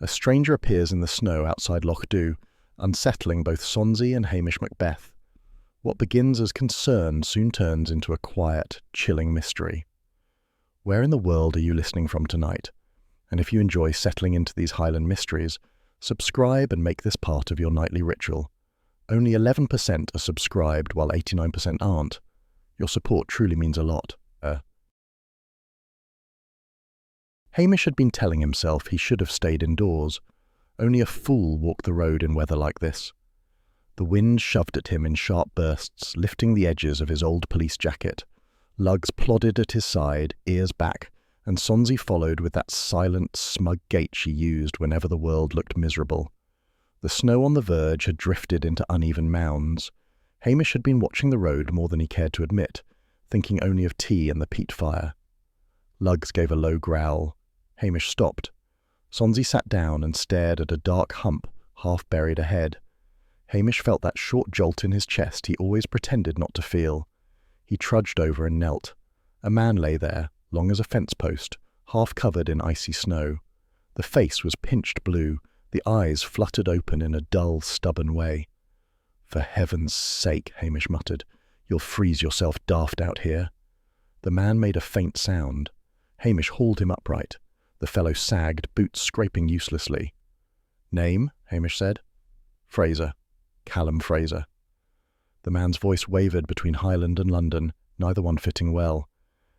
A stranger appears in the snow outside Loch Dhu, unsettling both Sonsie and Hamish Macbeth. What begins as concern soon turns into a quiet, chilling mystery. Where in the world are you listening from tonight? And if you enjoy settling into these Highland mysteries, subscribe and make this part of your nightly ritual. Only 11% are subscribed while 89% aren't. Your support truly means a lot. Hamish had been telling himself he should have stayed indoors. Only a fool walked the road in weather like this. The wind shoved at him in sharp bursts, lifting the edges of his old police jacket. Lugs plodded at his side, ears back, and Sonsie followed with that silent, smug gait she used whenever the world looked miserable. The snow on the verge had drifted into uneven mounds. Hamish had been watching the road more than he cared to admit, thinking only of tea and the peat fire. Lugs gave a low growl. Hamish stopped. Sonsie sat down and stared at a dark hump half buried ahead. Hamish felt that short jolt in his chest he always pretended not to feel. He trudged over and knelt. A man lay there, long as a fence post, half covered in icy snow. The face was pinched blue, the eyes fluttered open in a dull, stubborn way. "For heaven's sake," Hamish muttered, "you'll freeze yourself daft out here." The man made a faint sound. Hamish hauled him upright. The fellow sagged, boots scraping uselessly. "Name?" Hamish said. "Fraser. Callum Fraser." The man's voice wavered between Highland and London, neither one fitting well.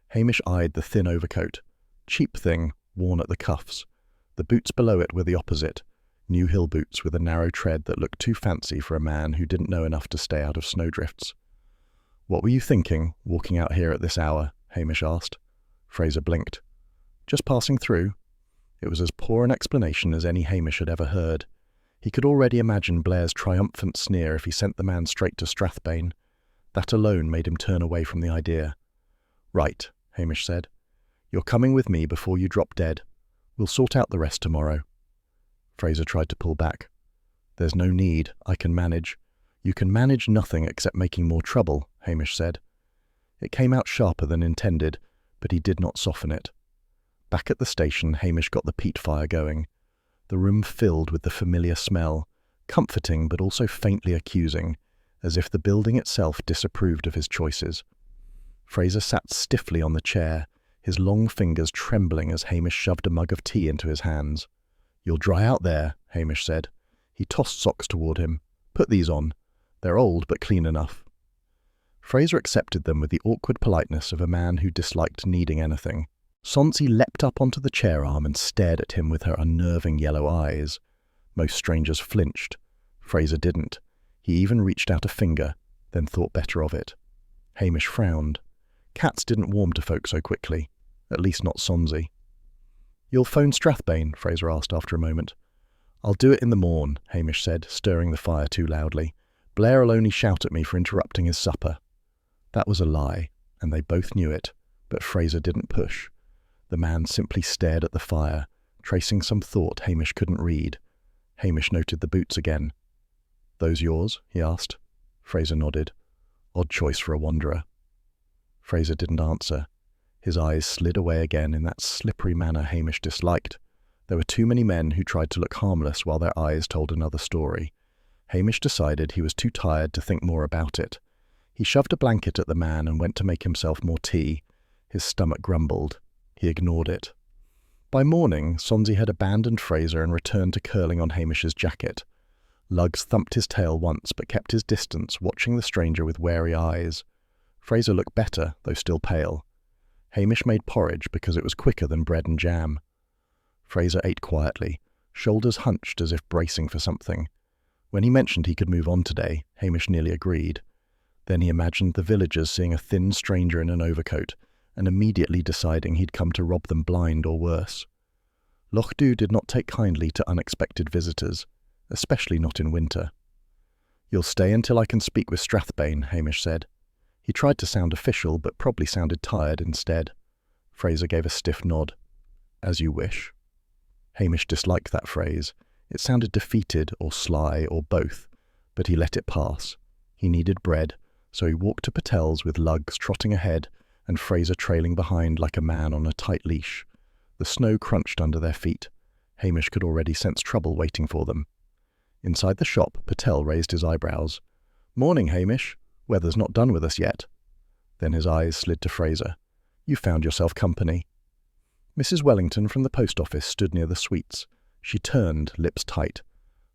Hamish eyed the thin overcoat. Cheap thing, worn at the cuffs. The boots below it were the opposite, new hill boots with a narrow tread that looked too fancy for a man who didn't know enough to stay out of snowdrifts. "What were you thinking, walking out here at this hour?" Hamish asked. Fraser blinked. "Just passing through." It was as poor an explanation as any Hamish had ever heard. He could already imagine Blair's triumphant sneer if he sent the man straight to Strathbane. That alone made him turn away from the idea. "Right," Hamish said. "You're coming with me before you drop dead. We'll sort out the rest tomorrow." Fraser tried to pull back. "There's no need. I can manage." "You can manage nothing except making more trouble," Hamish said. It came out sharper than intended, but he did not soften it. Back at the station, Hamish got the peat fire going. The room filled with the familiar smell, comforting but also faintly accusing, as if the building itself disapproved of his choices. Fraser sat stiffly on the chair, his long fingers trembling as Hamish shoved a mug of tea into his hands. "You'll dry out there," Hamish said. He tossed socks toward him. "Put these on. They're old but clean enough." Fraser accepted them with the awkward politeness of a man who disliked needing anything. Sonsie leapt up onto the chair arm and stared at him with her unnerving yellow eyes. Most strangers flinched. Fraser didn't. He even reached out a finger, then thought better of it. Hamish frowned. Cats didn't warm to folk so quickly, at least not Sonsie. "You'll phone Strathbane?" Fraser asked after a moment. "I'll do it in the morn," Hamish said, stirring the fire too loudly. "Blair'll only shout at me for interrupting his supper." That was a lie, and they both knew it, but Fraser didn't push. The man simply stared at the fire, tracing some thought Hamish couldn't read. Hamish noted the boots again. "Those yours?" he asked. Fraser nodded. Odd choice for a wanderer. Fraser didn't answer. His eyes slid away again in that slippery manner Hamish disliked. There were too many men who tried to look harmless while their eyes told another story. Hamish decided he was too tired to think more about it. He shoved a blanket at the man and went to make himself more tea. His stomach grumbled. He ignored it. By morning, Sonsie had abandoned Fraser and returned to curling on Hamish's jacket. Lugs thumped his tail once but kept his distance, watching the stranger with wary eyes. Fraser looked better, though still pale. Hamish made porridge because it was quicker than bread and jam. Fraser ate quietly, shoulders hunched as if bracing for something. When he mentioned he could move on today, Hamish nearly agreed. Then he imagined the villagers seeing a thin stranger in an overcoat, and immediately deciding he'd come to rob them blind or worse. Loch Dhu did not take kindly to unexpected visitors, especially not in winter. "You'll stay until I can speak with Strathbane," Hamish said. He tried to sound official, but probably sounded tired instead. Fraser gave a stiff nod. "As you wish." Hamish disliked that phrase. It sounded defeated or sly or both, but he let it pass. He needed bread, so he walked to Patel's with Lugs trotting ahead and Fraser trailing behind like a man on a tight leash. The snow crunched under their feet. Hamish could already sense trouble waiting for them. Inside the shop, Patel raised his eyebrows. "Morning, Hamish. Weather's not done with us yet." Then his eyes slid to Fraser. "You found yourself company." Mrs. Wellington from the post office stood near the sweets. She turned, lips tight.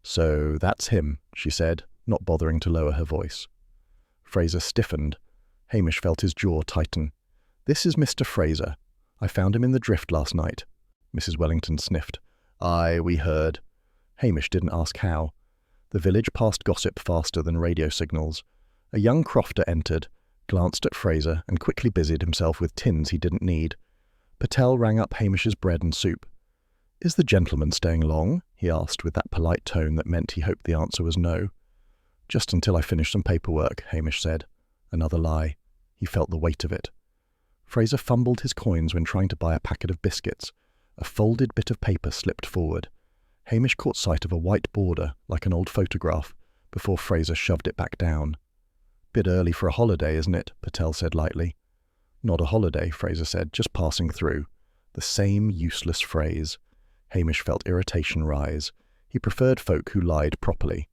"So that's him," she said, not bothering to lower her voice. Fraser stiffened. Hamish felt his jaw tighten. "This is Mr. Fraser. I found him in the drift last night." Mrs. Wellington sniffed. "Aye, we heard." Hamish didn't ask how. The village passed gossip faster than radio signals. A young crofter entered, glanced at Fraser, and quickly busied himself with tins he didn't need. Patel rang up Hamish's bread and soup. "Is the gentleman staying long?" he asked with that polite tone that meant he hoped the answer was no. "Just until I finish some paperwork," Hamish said. Another lie. He felt the weight of it. Fraser fumbled his coins when trying to buy a packet of biscuits. A folded bit of paper slipped forward. Hamish caught sight of a white border, like an old photograph, before Fraser shoved it back down. "Bit early for a holiday, isn't it?" Patel said lightly. "Not a holiday," Fraser said, "just passing through." The same useless phrase. Hamish felt irritation rise. He preferred folk who lied properly.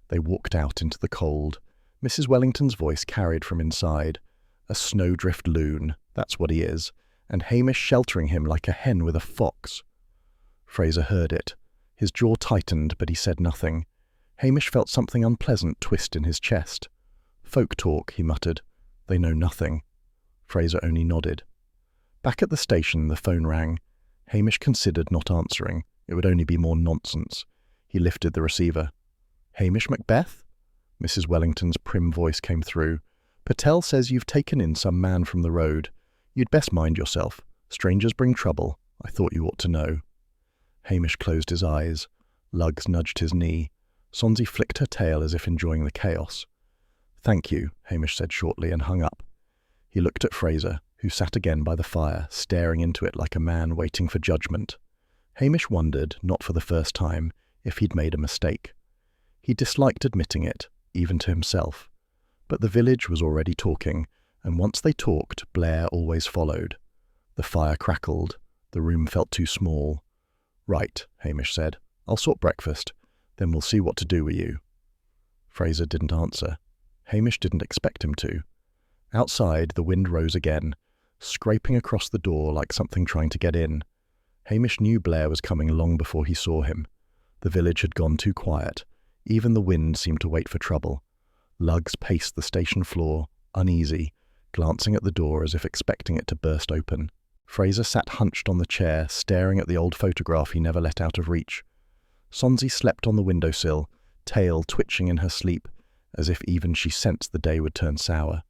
They walked out into the cold. Mrs. Wellington's voice carried from inside. "A snowdrift loon, that's what he is, and Hamish sheltering him like a hen with a fox." Fraser heard it. His jaw tightened, but he said nothing. Hamish felt something unpleasant twist in his chest. "Folk talk," he muttered. "They know nothing." Fraser only nodded. Back at the station, the phone rang. Hamish considered not answering. It would only be more nonsense. He lifted the receiver. "Hamish Macbeth?" Mrs. Wellington's prim voice came through. "Patel says you've taken in some man from the road. You'd best mind yourself. Strangers bring trouble. I thought you ought to know." Hamish closed his eyes. Luggs nudged his knee. Sonsie flicked her tail as if enjoying the chaos. "Thank you," Hamish said shortly and hung up. He looked at Fraser, who sat again by the fire, staring into it like a man waiting for judgment. Hamish wondered, not for the first time, if he'd made a mistake. He disliked admitting it, even to himself. But the village was already talking, and once they talked, Blair always followed. The fire crackled. The room felt too small. "Right," Hamish said. "I'll sort breakfast. Then we'll see what to do with you." Fraser didn't answer. Hamish didn't expect him to. Outside, the wind rose again, scraping across the door like something trying to get in. Hamish knew Blair was coming long before he saw him. The village had gone too quiet. Even the wind seemed to wait for trouble. Luggs paced the station floor, uneasy, glancing at the door as if expecting it to burst open. Fraser sat hunched on the chair, staring at the old photograph he never let out of reach. Sonsie slept on the windowsill, tail twitching in her sleep, as if even she sensed the day would turn sour.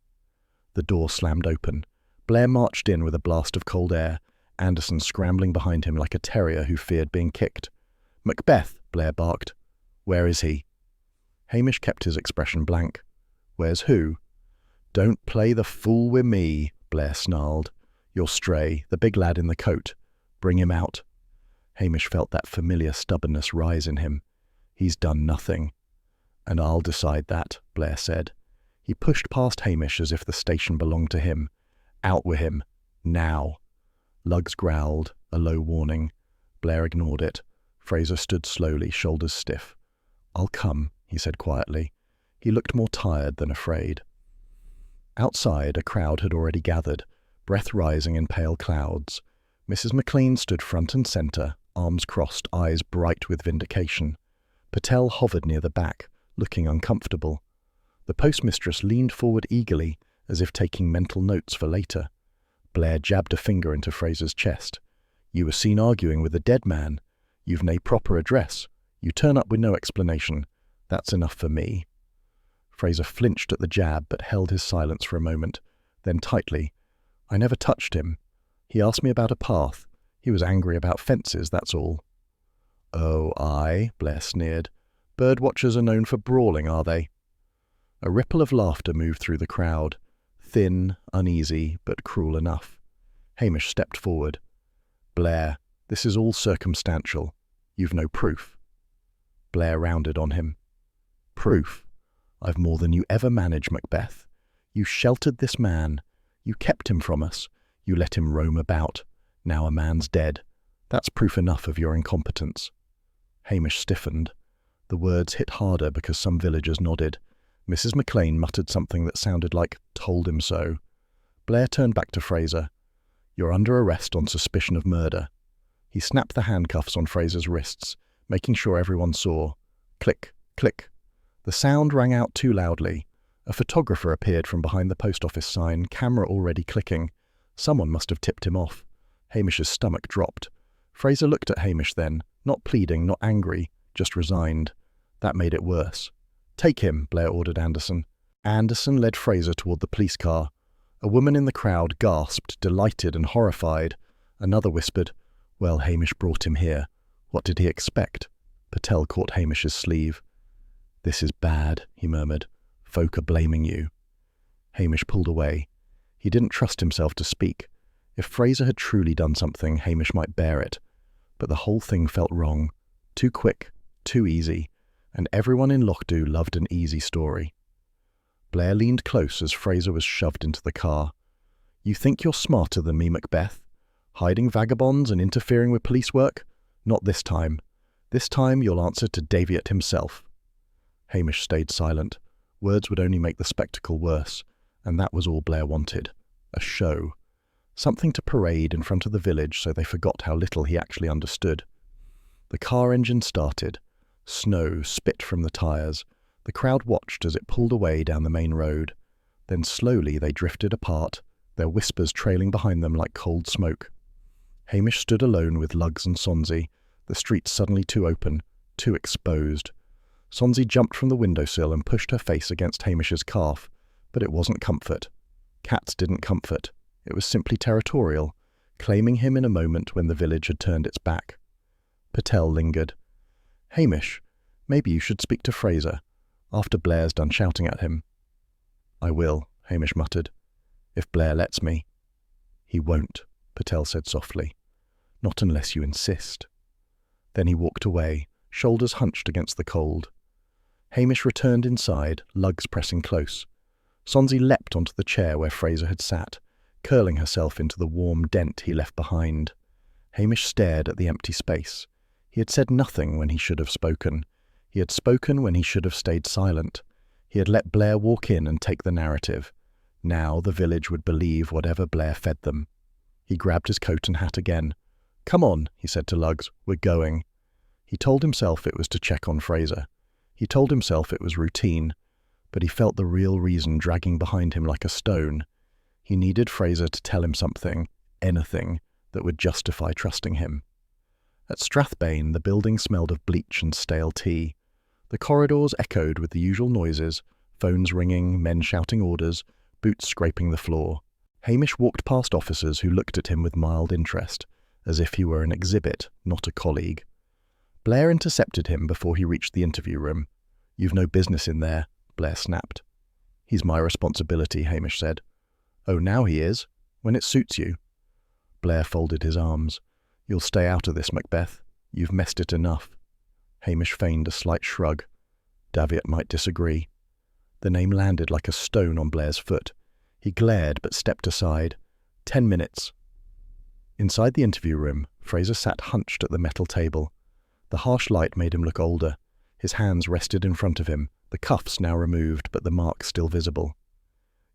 The door slammed open. Blair marched in with a blast of cold air, Anderson scrambling behind him like a terrier who feared being kicked. "Macbeth!" Blair barked. "Where is he?" Hamish kept his expression blank. "Where's who?" "Don't play the fool with me," Blair snarled. "You're Stray, the big lad in the coat. Bring him out." Hamish felt that familiar stubbornness rise in him. "He's done nothing." "And I'll decide that," Blair said. He pushed past Hamish as if the station belonged to him. "Out with him. Now." Luggs growled, a low warning. Blair ignored it. Fraser stood slowly, shoulders stiff. "I'll come," he said quietly. He looked more tired than afraid. Outside, a crowd had already gathered, breath rising in pale clouds. Mrs. McLean stood front and centre, arms crossed, eyes bright with vindication. Patel hovered near the back, looking uncomfortable. The postmistress leaned forward eagerly, as if taking mental notes for later. Blair jabbed a finger into Fraser's chest. "You were seen arguing with a dead man. You've nae proper address. You turn up with no explanation. That's enough for me." Fraser flinched at the jab, but held his silence for a moment. Then tightly, "I never touched him. He asked me about a path. He was angry about fences, that's all." "Oh, aye," Blair sneered. "Bird watchers are known for brawling, are they?" A ripple of laughter moved through the crowd. Thin, uneasy, but cruel enough. Hamish stepped forward. "Blair, this is all circumstantial. You've no proof." Blair rounded on him. "Proof? I've more than you ever managed, Macbeth. You sheltered this man. You kept him from us. You let him roam about. Now a man's dead. That's proof enough of your incompetence." Hamish stiffened. The words hit harder because some villagers nodded. Mrs. McLean muttered something that sounded like "told him so." Blair turned back to Fraser. "You're under arrest on suspicion of murder." He snapped the handcuffs on Fraser's wrists, making sure everyone saw. Click, click. The sound rang out too loudly. A photographer appeared from behind the post office sign, camera already clicking. Someone must have tipped him off. Hamish's stomach dropped. Fraser looked at Hamish then, not pleading, not angry, just resigned. That made it worse. "Take him," Blair ordered Anderson. Anderson led Fraser toward the police car. A woman in the crowd gasped, delighted and horrified. Another whispered, "Well, Hamish brought him here. What did he expect?" Patel caught Hamish's sleeve. "This is bad," he murmured. "Folk are blaming you." Hamish pulled away. He didn't trust himself to speak. If Fraser had truly done something, Hamish might bear it. But the whole thing felt wrong. Too quick, too easy, and everyone in Lochdu loved an easy story. Blair leaned close as Fraser was shoved into the car. "You think you're smarter than me, Macbeth? Hiding vagabonds and interfering with police work? Not this time. This time you'll answer to Daviot himself." Hamish stayed silent. Words would only make the spectacle worse, and that was all Blair wanted. A show. Something to parade in front of the village so they forgot how little he actually understood. The car engine started. Snow spit from the tyres. The crowd watched as it pulled away down the main road. Then slowly they drifted apart, their whispers trailing behind them like cold smoke. Hamish stood alone with Lugs and Sonsie, the streets suddenly too open, too exposed. Sonsie jumped from the windowsill and pushed her face against Hamish's calf, but it wasn't comfort. Cats didn't comfort. It was simply territorial, claiming him in a moment when the village had turned its back. Patel lingered. "Hamish, maybe you should speak to Fraser, after Blair's done shouting at him." "I will," Hamish muttered, "if Blair lets me." "He won't," Patel said softly. "Not unless you insist." Then he walked away, shoulders hunched against the cold. Hamish returned inside, Lugs pressing close. Sonsie leapt onto the chair where Fraser had sat, curling herself into the warm dent he left behind. Hamish stared at the empty space. He had said nothing when he should have spoken. He had spoken when he should have stayed silent. He had let Blair walk in and take the narrative. Now the village would believe whatever Blair fed them. He grabbed his coat and hat again. "Come on," he said to Lugs, "we're going." He told himself it was to check on Fraser. He told himself it was routine, but he felt the real reason dragging behind him like a stone. He needed Fraser to tell him something, anything, that would justify trusting him. At Strathbane, the building smelled of bleach and stale tea. The corridors echoed with the usual noises, phones ringing, men shouting orders, boots scraping the floor. Hamish walked past officers who looked at him with mild interest, as if he were an exhibit, not a colleague. Blair intercepted him before he reached the interview room. "You've no business in there," Blair snapped. "He's my responsibility," Hamish said. "Oh, now he is. When it suits you." Blair folded his arms. "You'll stay out of this, Macbeth. You've messed it enough." Hamish feigned a slight shrug. Daviot might disagree. The name landed like a stone on Blair's foot. He glared but stepped aside. 10 minutes. Inside the interview room, Fraser sat hunched at the metal table. The harsh light made him look older. His hands rested in front of him, the cuffs now removed but the mark still visible.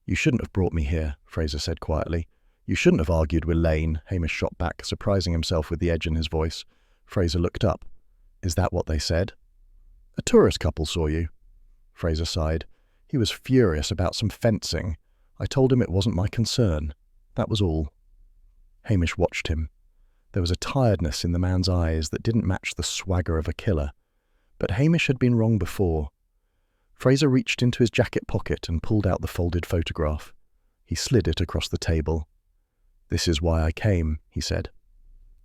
"You shouldn't have brought me here," Fraser said quietly. "You shouldn't have argued with Lane," Hamish shot back, surprising himself with the edge in his voice. Fraser looked up. "Is that what they said?" "A tourist couple saw you." Fraser sighed. He was furious about some fencing. "I told him it wasn't my concern. That was all." Hamish watched him. There was a tiredness in the man's eyes that didn't match the swagger of a killer. But Hamish had been wrong before. Fraser reached into his jacket pocket and pulled out the folded photograph. He slid it across the table. "This is why I came," he said.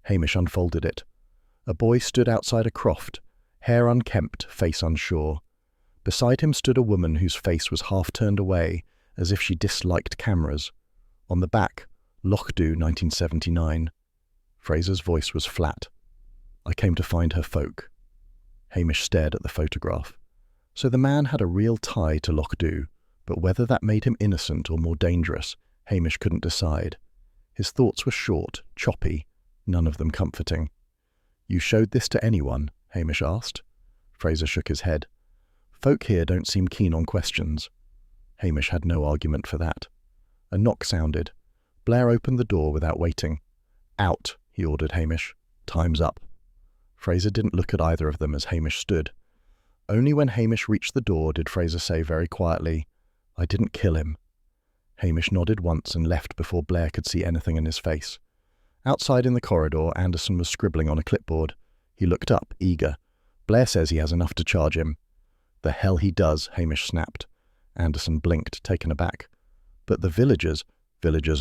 Hamish unfolded it. A boy stood outside a croft, hair unkempt, face unsure. Beside him stood a woman whose face was half turned away, as if she disliked cameras. On the back, Lochdu 1979. Fraser's voice was flat. "I came to find her folk." Hamish stared at the photograph. So the man had a real tie to Lochdu, but whether that made him innocent or more dangerous, Hamish couldn't decide. His thoughts were short, choppy, none of them comforting. You showed this to anyone? Hamish asked. Fraser shook his head. Folk here don't seem keen on questions. Hamish had no argument for that. A knock sounded. Blair opened the door without waiting. Out, he ordered Hamish. Time's up. Fraser didn't look at either of them as Hamish stood. Only when Hamish reached the door did Fraser say very quietly, I didn't kill him. Hamish nodded once and left before Blair could see anything in his face. Outside in the corridor, Anderson was scribbling on a clipboard. He looked up, eager. Blair says he has enough to charge him. The hell he does, Hamish snapped. Anderson blinked, taken aback. But the villagers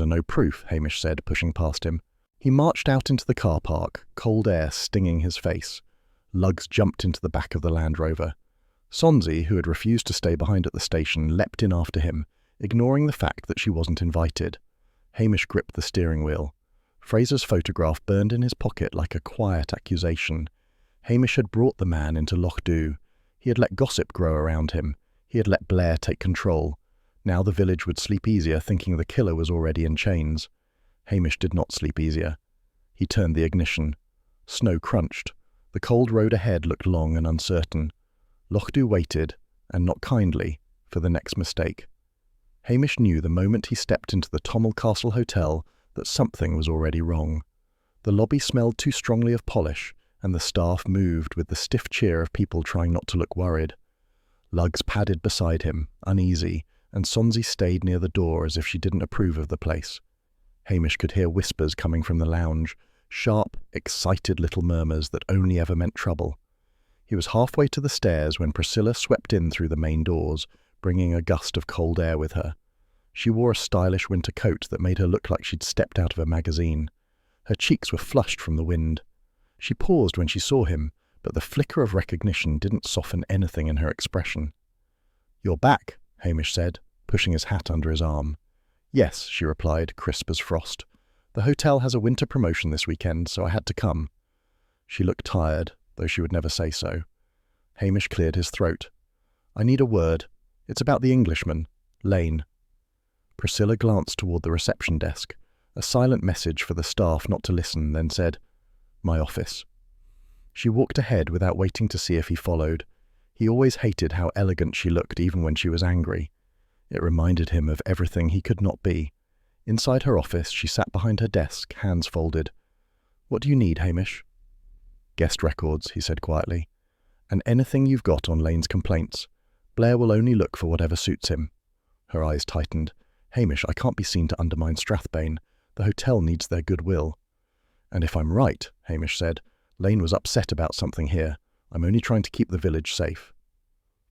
are no proof, Hamish said, pushing past him. He marched out into the car park, cold air stinging his face. Lugs jumped into the back of the Land Rover. Sonsie, who had refused to stay behind at the station, leapt in after him, ignoring the fact that she wasn't invited. Hamish gripped the steering wheel. Fraser's photograph burned in his pocket like a quiet accusation. Hamish had brought the man into Loch Dhu. He had let gossip grow around him. He had let Blair take control. Now the village would sleep easier thinking the killer was already in chains. Hamish did not sleep easier. He turned the ignition. Snow crunched. The cold road ahead looked long and uncertain. Loch Dhu waited, and not kindly, for the next mistake. Hamish knew the moment he stepped into the Tommel Castle Hotel that something was already wrong. The lobby smelled too strongly of polish, and the staff moved with the stiff cheer of people trying not to look worried. Lugs padded beside him, uneasy, and Sonsie stayed near the door as if she didn't approve of the place. Hamish could hear whispers coming from the lounge, sharp, excited little murmurs that only ever meant trouble. He was halfway to the stairs when Priscilla swept in through the main doors, bringing a gust of cold air with her. She wore a stylish winter coat that made her look like she'd stepped out of a magazine. Her cheeks were flushed from the wind. She paused when she saw him, but the flicker of recognition didn't soften anything in her expression. "You're back," Hamish said, pushing his hat under his arm. "Yes," she replied, crisp as frost. "The hotel has a winter promotion this weekend, so I had to come." She looked tired, though she would never say so. Hamish cleared his throat. "I need a word. It's about the Englishman, Lane." Priscilla glanced toward the reception desk, a silent message for the staff not to listen, then said, "My office." She walked ahead without waiting to see if he followed. He always hated how elegant she looked even when she was angry. It reminded him of everything he could not be. Inside her office, she sat behind her desk, hands folded. "What do you need, Hamish?" "Guest records," he said quietly. "And anything you've got on Lane's complaints. Blair will only look for whatever suits him." Her eyes tightened. "Hamish, I can't be seen to undermine Strathbane. The hotel needs their goodwill." "And if I'm right," Hamish said, "Lane was upset about something here. I'm only trying to keep the village safe."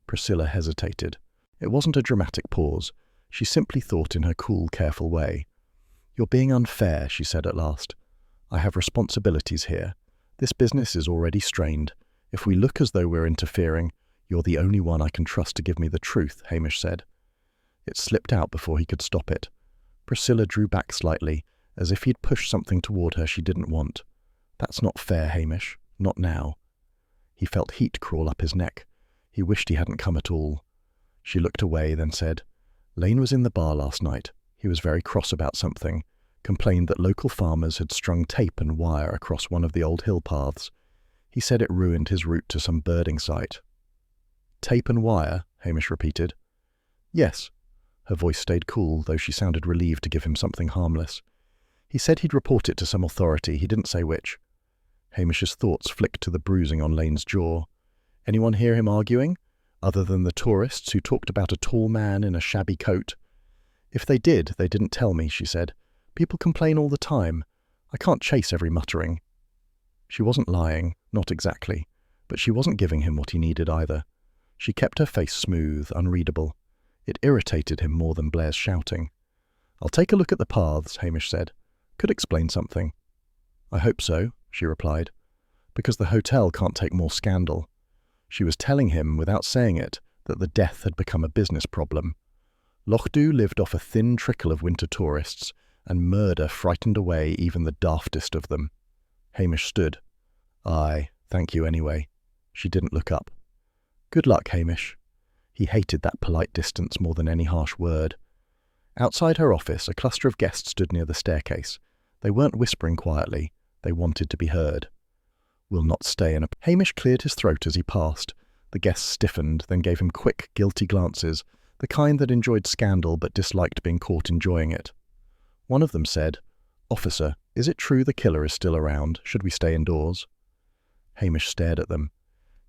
Priscilla hesitated. It wasn't a dramatic pause. She simply thought in her cool, careful way. "You're being unfair," she said at last. "I have responsibilities here. This business is already strained. If we look as though we're interfering, you're the only one I can trust to give me the truth," Hamish said. It slipped out before he could stop it. Priscilla drew back slightly, as if he'd pushed something toward her she didn't want. "That's not fair, Hamish. Not now." He felt heat crawl up his neck. He wished he hadn't come at all. She looked away, then said, "Lane was in the bar last night. He was very cross about something, complained that local farmers had strung tape and wire across one of the old hill paths. He said it ruined his route to some birding site." "Tape and wire?" Hamish repeated. "Yes." Her voice stayed cool, though she sounded relieved to give him something harmless. "He said he'd report it to some authority. He didn't say which." Hamish's thoughts flicked to the bruising on Lane's jaw. Anyone hear him arguing, other than the tourists who talked about a tall man in a shabby coat? "If they did, they didn't tell me," she said. "People complain all the time. I can't chase every muttering." She wasn't lying, not exactly, but she wasn't giving him what he needed either. She kept her face smooth, unreadable. It irritated him more than Blair's shouting. "I'll take a look at the paths," Hamish said. "Could explain something." "I hope so," she replied, "because the hotel can't take more scandal." She was telling him, without saying it, that the death had become a business problem. Loch Dhu lived off a thin trickle of winter tourists, and murder frightened away even the daftest of them. Hamish stood. "Aye, thank you anyway." She didn't look up. "Good luck, Hamish." He hated that polite distance more than any harsh word. Outside her office, a cluster of guests stood near the staircase. They weren't whispering quietly. They wanted to be heard. We'll not stay in a... Hamish cleared his throat as he passed. The guests stiffened, then gave him quick, guilty glances, the kind that enjoyed scandal but disliked being caught enjoying it. One of them said, "Officer, is it true the killer is still around? Should we stay indoors?" Hamish stared at them.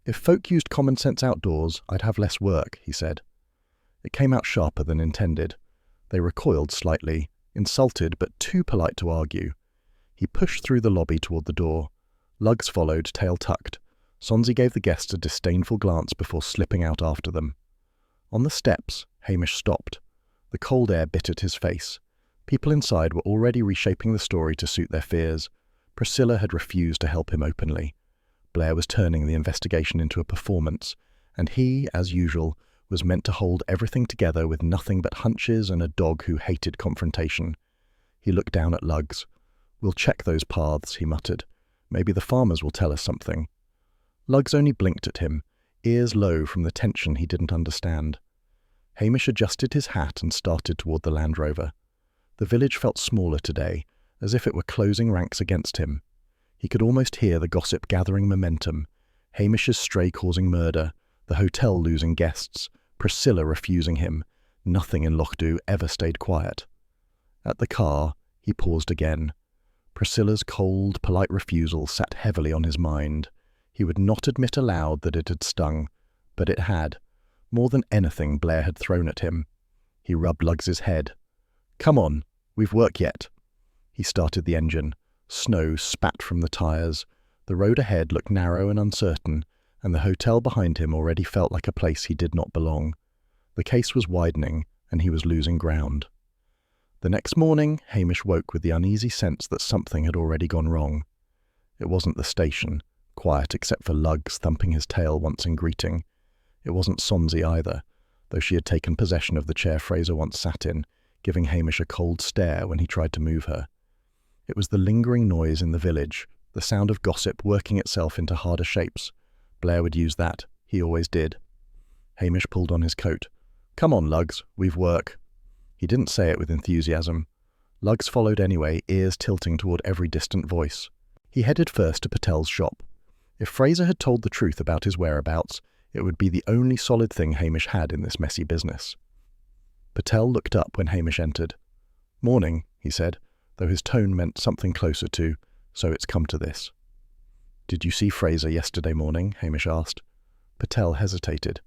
"If folk used common sense outdoors, I'd have less work," he said. It came out sharper than intended. They recoiled slightly, insulted but too polite to argue. He pushed through the lobby toward the door. Lugs followed, tail tucked. Sonsie gave the guests a disdainful glance before slipping out after them. On the steps, Hamish stopped. The cold air bit at his face. People inside were already reshaping the story to suit their fears. Priscilla had refused to help him openly. Blair was turning the investigation into a performance, and he, as usual, was meant to hold everything together with nothing but hunches and a dog who hated confrontation. He looked down at Lugs. "We'll check those paths," he muttered. "Maybe the farmers will tell us something." Lugs only blinked at him, ears low from the tension he didn't understand. Hamish adjusted his hat and started toward the Land Rover. The village felt smaller today, as if it were closing ranks against him. He could almost hear the gossip gathering momentum. Hamish's stray causing murder, the hotel losing guests, Priscilla refusing him. Nothing in Lochdu ever stayed quiet. At the car, he paused again. Priscilla's cold, polite refusal sat heavily on his mind. He would not admit aloud that it had stung, but it had. More than anything Blair had thrown at him. He rubbed Lugs's head. "Come on, we've work yet." He started the engine. Snow spat from the tyres. The road ahead looked narrow and uncertain, and the hotel behind him already felt like a place he did not belong. The case was widening, and he was losing ground. The next morning, Hamish woke with the uneasy sense that something had already gone wrong. It wasn't the station, quiet except for Lugs thumping his tail once in greeting. It wasn't Sonsie either, though she had taken possession of the chair Fraser once sat in, giving Hamish a cold stare when he tried to move her. It was the lingering noise in the village, the sound of gossip working itself into harder shapes. Blair would use that. He always did. Hamish pulled on his coat. "Come on, Lugs, we've work." He didn't say it with enthusiasm. Lugs followed anyway, ears tilting toward every distant voice. He headed first to Patel's shop. If Fraser had told the truth about his whereabouts, it would be the only solid thing Hamish had in this messy business. Patel looked up when Hamish entered. "Morning," he said, though his tone meant something closer to, "So it's come to this." "Did you see Fraser yesterday morning?" Hamish asked. Patel hesitated.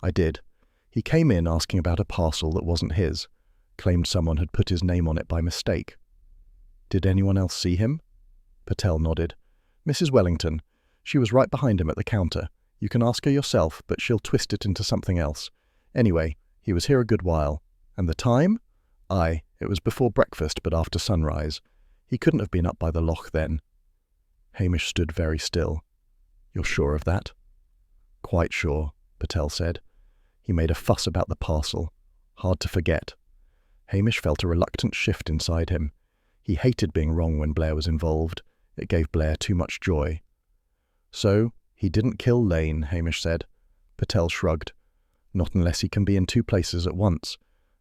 "I did. He came in asking about a parcel that wasn't his. Claimed someone had put his name on it by mistake." "Did anyone else see him?" Patel nodded. "Mrs. Wellington. She was right behind him at the counter. You can ask her yourself, but she'll twist it into something else. Anyway, he was here a good while. And the time? Aye, it was before breakfast, but after sunrise. He couldn't have been up by the loch then." Hamish stood very still. "You're sure of that?" "Quite sure," Patel said. He made a fuss about the parcel. Hard to forget. Hamish felt a reluctant shift inside him. He hated being wrong when Blair was involved. It gave Blair too much joy. "So, he didn't kill Lane," Hamish said. Patel shrugged. "Not unless he can be in two places at once.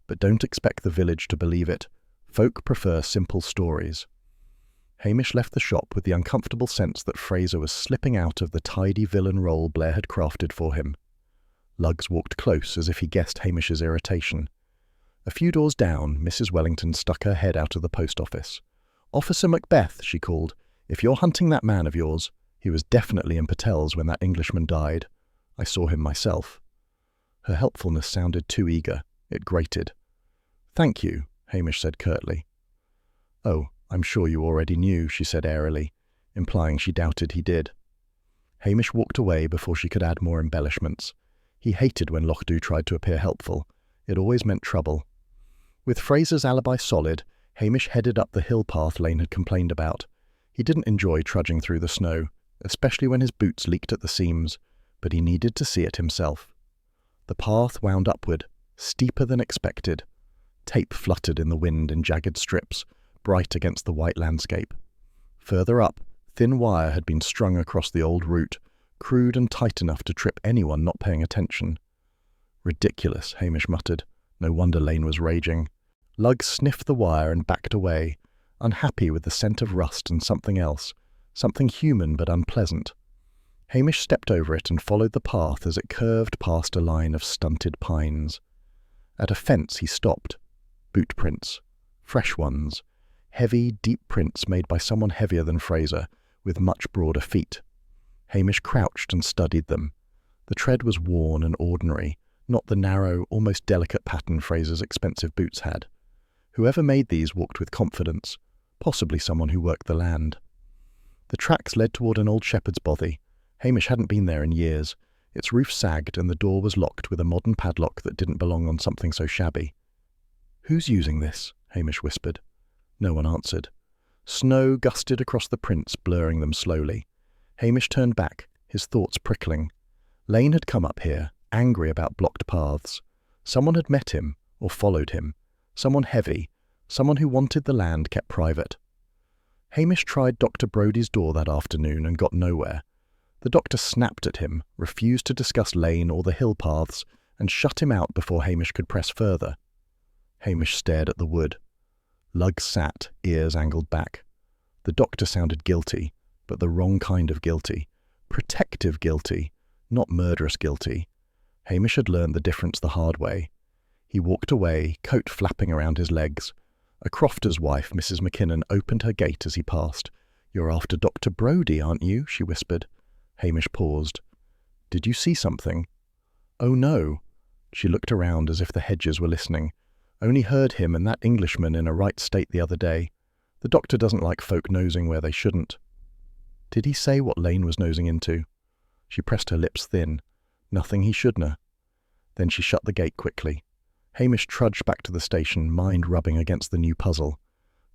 But don't expect the village to believe it. Folk prefer simple stories." Hamish left the shop with the uncomfortable sense that Fraser was slipping out of the tidy villain role Blair had crafted for him. Lugs walked close as if he guessed Hamish's irritation. A few doors down, Mrs. Wellington stuck her head out of the post office. "Officer Macbeth," she called, "if you're hunting that man of yours, he was definitely in Patel's when that Englishman died. I saw him myself." Her helpfulness sounded too eager. It grated. "Thank you," Hamish said curtly. "Oh, I'm sure you already knew," she said airily, implying she doubted he did. Hamish walked away before she could add more embellishments. He hated when Lochdu tried to appear helpful. It always meant trouble. With Fraser's alibi solid, Hamish headed up the hill path Lane had complained about. He didn't enjoy trudging through the snow, especially when his boots leaked at the seams, but he needed to see it himself. The path wound upward, steeper than expected. Tape fluttered in the wind in jagged strips, bright against the white landscape. Further up, thin wire had been strung across the old route, crude and tight enough to trip anyone not paying attention. "Ridiculous," Hamish muttered. No wonder Lane was raging. Lugs sniffed the wire and backed away, unhappy with the scent of rust and something else, something human but unpleasant. Hamish stepped over it and followed the path as it curved past a line of stunted pines. At a fence he stopped. Boot prints. Fresh ones. Heavy, deep prints made by someone heavier than Fraser, with much broader feet. Hamish crouched and studied them. The tread was worn and ordinary, not the narrow, almost delicate pattern Fraser's expensive boots had. Whoever made these walked with confidence, possibly someone who worked the land. The tracks led toward an old shepherd's bothy. Hamish hadn't been there in years. Its roof sagged and the door was locked with a modern padlock that didn't belong on something so shabby. "Who's using this?" Hamish whispered. No one answered. Snow gusted across the prints, blurring them slowly. Hamish turned back, his thoughts prickling. Lane had come up here, angry about blocked paths. Someone had met him, or followed him. Someone heavy, someone who wanted the land kept private. Hamish tried Dr. Brodie's door that afternoon and got nowhere. The doctor snapped at him, refused to discuss Lane or the hill paths, and shut him out before Hamish could press further. Hamish stared at the wood. Lugg sat, ears angled back. The doctor sounded guilty, but the wrong kind of guilty. Protective guilty, not murderous guilty. Hamish had learned the difference the hard way. He walked away, coat flapping around his legs. A crofter's wife, Mrs. McKinnon, opened her gate as he passed. "You're after Dr. Brodie, aren't you?" she whispered. Hamish paused. "Did you see something?" "Oh, no." She looked around as if the hedges were listening. "Only heard him and that Englishman in a right state the other day. The doctor doesn't like folk nosing where they shouldn't." "Did he say what Lane was nosing into?" She pressed her lips thin. "Nothing he shouldna." Then she shut the gate quickly. Hamish trudged back to the station, mind rubbing against the new puzzle.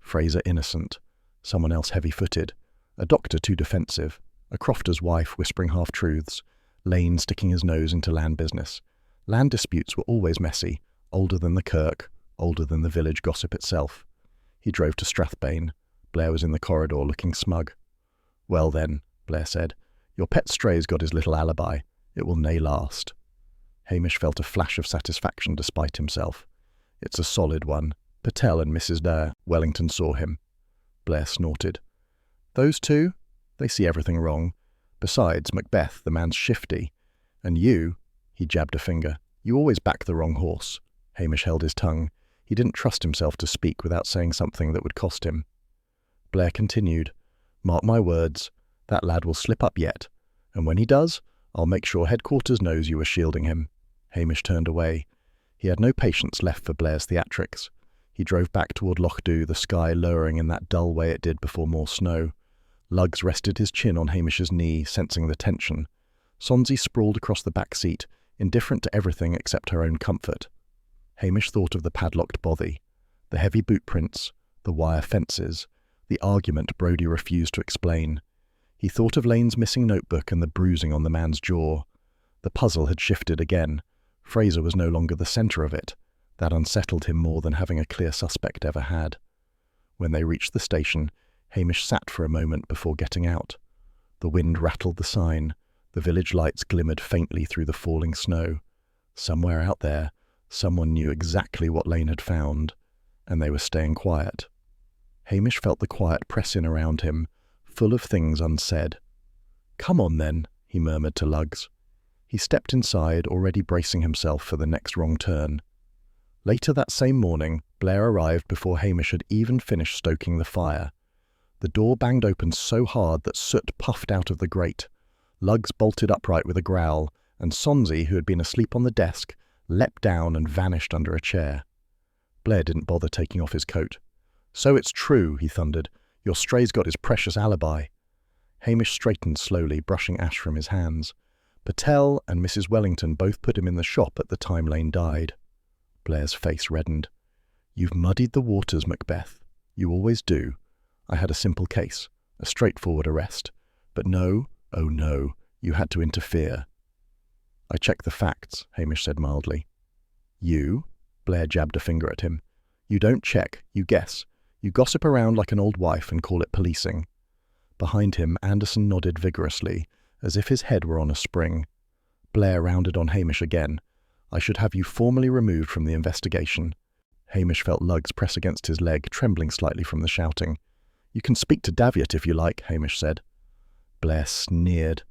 Fraser innocent. Someone else heavy-footed. A doctor too defensive. A crofter's wife whispering half-truths. Lane sticking his nose into land business. Land disputes were always messy, older than the kirk, older than the village gossip itself. He drove to Strathbane. Blair was in the corridor looking smug. "Well then," Blair said, "your pet stray's got his little alibi. It will nae last." Hamish felt a flash of satisfaction despite himself. "It's a solid one. Patel and Mrs. Dare." Wellington saw him. Blair snorted. "Those two? They see everything wrong. Besides, Macbeth, the man's shifty. And you," he jabbed a finger, "you always back the wrong horse." Hamish held his tongue. He didn't trust himself to speak without saying something that would cost him. Blair continued, "Mark my words, that lad will slip up yet. And when he does, I'll make sure headquarters knows you are shielding him." Hamish turned away. He had no patience left for Blair's theatrics. He drove back toward Loch Dhu, the sky lowering in that dull way it did before more snow. Luggs rested his chin on Hamish's knee, sensing the tension. Sonsie sprawled across the back seat, indifferent to everything except her own comfort. Hamish thought of the padlocked bothy, the heavy boot prints, the wire fences, the argument Brodie refused to explain. He thought of Lane's missing notebook and the bruising on the man's jaw. The puzzle had shifted again. Fraser was no longer the centre of it. That unsettled him more than having a clear suspect ever had. When they reached the station, Hamish sat for a moment before getting out. The wind rattled the sign. The village lights glimmered faintly through the falling snow. Somewhere out there, someone knew exactly what Lane had found, and they were staying quiet. Hamish felt the quiet press in around him, full of things unsaid. "Come on, then," he murmured to Luggs. He stepped inside, already bracing himself for the next wrong turn. Later that same morning, Blair arrived before Hamish had even finished stoking the fire. The door banged open so hard that soot puffed out of the grate. Luggs bolted upright with a growl, and Sonsie, who had been asleep on the desk, leapt down and vanished under a chair. Blair didn't bother taking off his coat. "So it's true," he thundered. "Your stray's got his precious alibi." Hamish straightened slowly, brushing ash from his hands. Patel and Mrs. Wellington both put him in the shop at the time Lane died. Blair's face reddened. "You've muddied the waters, Macbeth. You always do. I had a simple case, a straightforward arrest. But no, oh no, you had to interfere." "I checked the facts," Hamish said mildly. "You?" Blair jabbed a finger at him. "You don't check, you guess. You gossip around like an old wife and call it policing." Behind him, Anderson nodded vigorously, as if his head were on a spring. Blair rounded on Hamish again. "I should have you formally removed from the investigation." Hamish felt Luggs press against his leg, trembling slightly from the shouting. "You can speak to Daviot if you like," Hamish said. Blair sneered.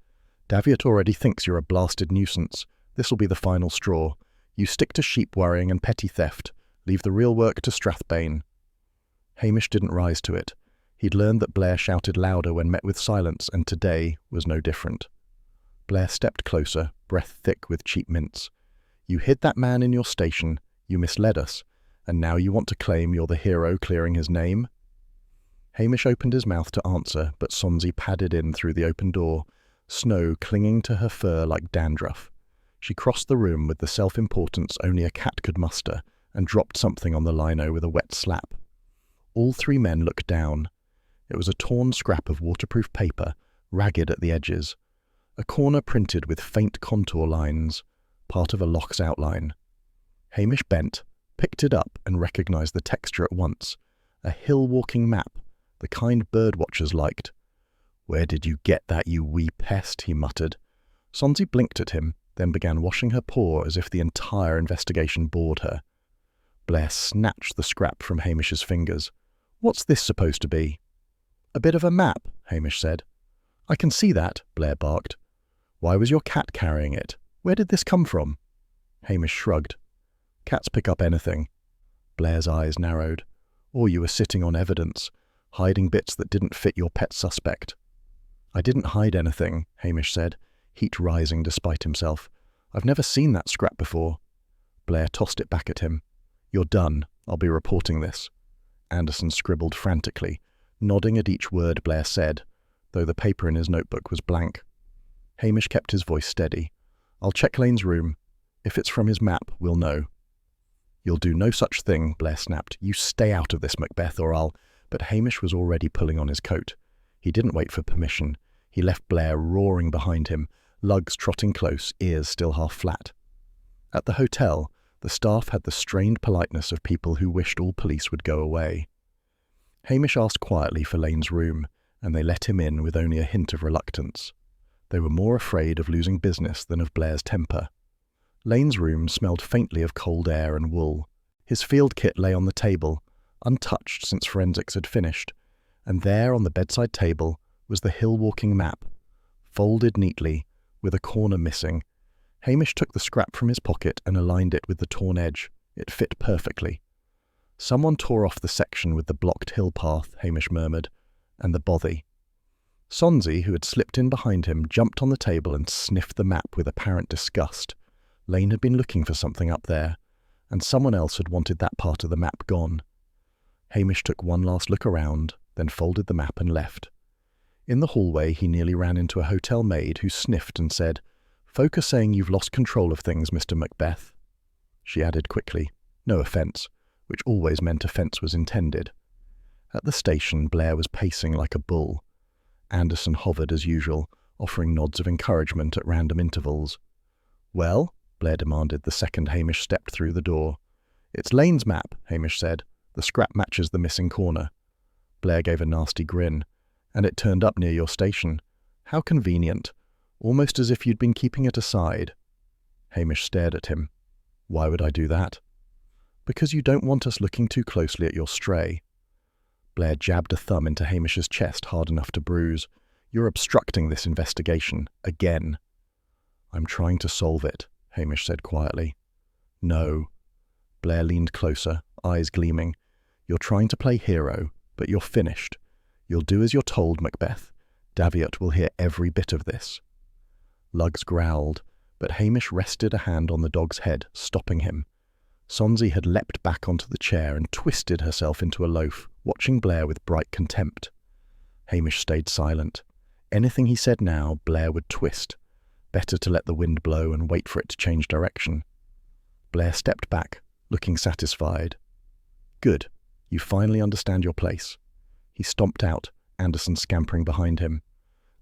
"Daviot already thinks you're a blasted nuisance. This'll be the final straw. You stick to sheep worrying and petty theft. Leave the real work to Strathbane." Hamish didn't rise to it. He'd learned that Blair shouted louder when met with silence, and today was no different. Blair stepped closer, breath thick with cheap mints. "You hid that man in your station, you misled us, and now you want to claim you're the hero clearing his name?" Hamish opened his mouth to answer, but Sonsie padded in through the open door, snow clinging to her fur like dandruff. She crossed the room with the self-importance only a cat could muster, and dropped something on the lino with a wet slap. All three men looked down. It was a torn scrap of waterproof paper, ragged at the edges. A corner printed with faint contour lines, part of a loch's outline. Hamish bent, picked it up, and recognized the texture at once. A hill-walking map, the kind birdwatchers liked. "Where did you get that, you wee pest?" he muttered. Sonsie blinked at him, then began washing her paw as if the entire investigation bored her. Blair snatched the scrap from Hamish's fingers. "What's this supposed to be?" "A bit of a map," Hamish said. "I can see that," Blair barked. "Why was your cat carrying it? Where did this come from?" Hamish shrugged. "Cats pick up anything." Blair's eyes narrowed. "Or you were sitting on evidence, hiding bits that didn't fit your pet suspect." "I didn't hide anything," Hamish said, heat rising despite himself. "I've never seen that scrap before." Blair tossed it back at him. "You're done. I'll be reporting this." Anderson scribbled frantically, nodding at each word Blair said, though the paper in his notebook was blank. Hamish kept his voice steady. "I'll check Lane's room. If it's from his map, we'll know." "You'll do no such thing," Blair snapped. "You stay out of this, Macbeth, or I'll—" But Hamish was already pulling on his coat. He didn't wait for permission. He left Blair roaring behind him, lugs trotting close, ears still half flat. At the hotel, the staff had the strained politeness of people who wished all police would go away. Hamish asked quietly for Lane's room, and they let him in with only a hint of reluctance. They were more afraid of losing business than of Blair's temper. Lane's room smelled faintly of cold air and wool. His field kit lay on the table, untouched since forensics had finished, and there on the bedside table was the hill-walking map, folded neatly, with a corner missing. Hamish took the scrap from his pocket and aligned it with the torn edge. It fit perfectly. "Someone tore off the section with the blocked hill path," Hamish murmured, "and the bothy." Sonsie, who had slipped in behind him, jumped on the table and sniffed the map with apparent disgust. Lane had been looking for something up there, and someone else had wanted that part of the map gone. Hamish took one last look around, then folded the map and left. In the hallway, he nearly ran into a hotel maid who sniffed and said, "Folk are saying you've lost control of things, Mr. Macbeth." She added quickly, "No offence," which always meant offence was intended. At the station, Blair was pacing like a bull. Anderson hovered as usual, offering nods of encouragement at random intervals. "Well?" Blair demanded the second Hamish stepped through the door. "It's Lane's map," Hamish said. "The scrap matches the missing corner." Blair gave a nasty grin. "And it turned up near your station. How convenient. Almost as if you'd been keeping it aside." Hamish stared at him. "Why would I do that?" "Because you don't want us looking too closely at your stray." Blair jabbed a thumb into Hamish's chest hard enough to bruise. "You're obstructing this investigation. Again." "I'm trying to solve it," Hamish said quietly. "No." Blair leaned closer, eyes gleaming. "You're trying to play hero, but you're finished. You'll do as you're told, Macbeth. Daviot will hear every bit of this." Lugs growled, but Hamish rested a hand on the dog's head, stopping him. Sonsie had leapt back onto the chair and twisted herself into a loaf, watching Blair with bright contempt. Hamish stayed silent. Anything he said now, Blair would twist. Better to let the wind blow and wait for it to change direction. Blair stepped back, looking satisfied. "Good. You finally understand your place." He stomped out, Anderson scampering behind him.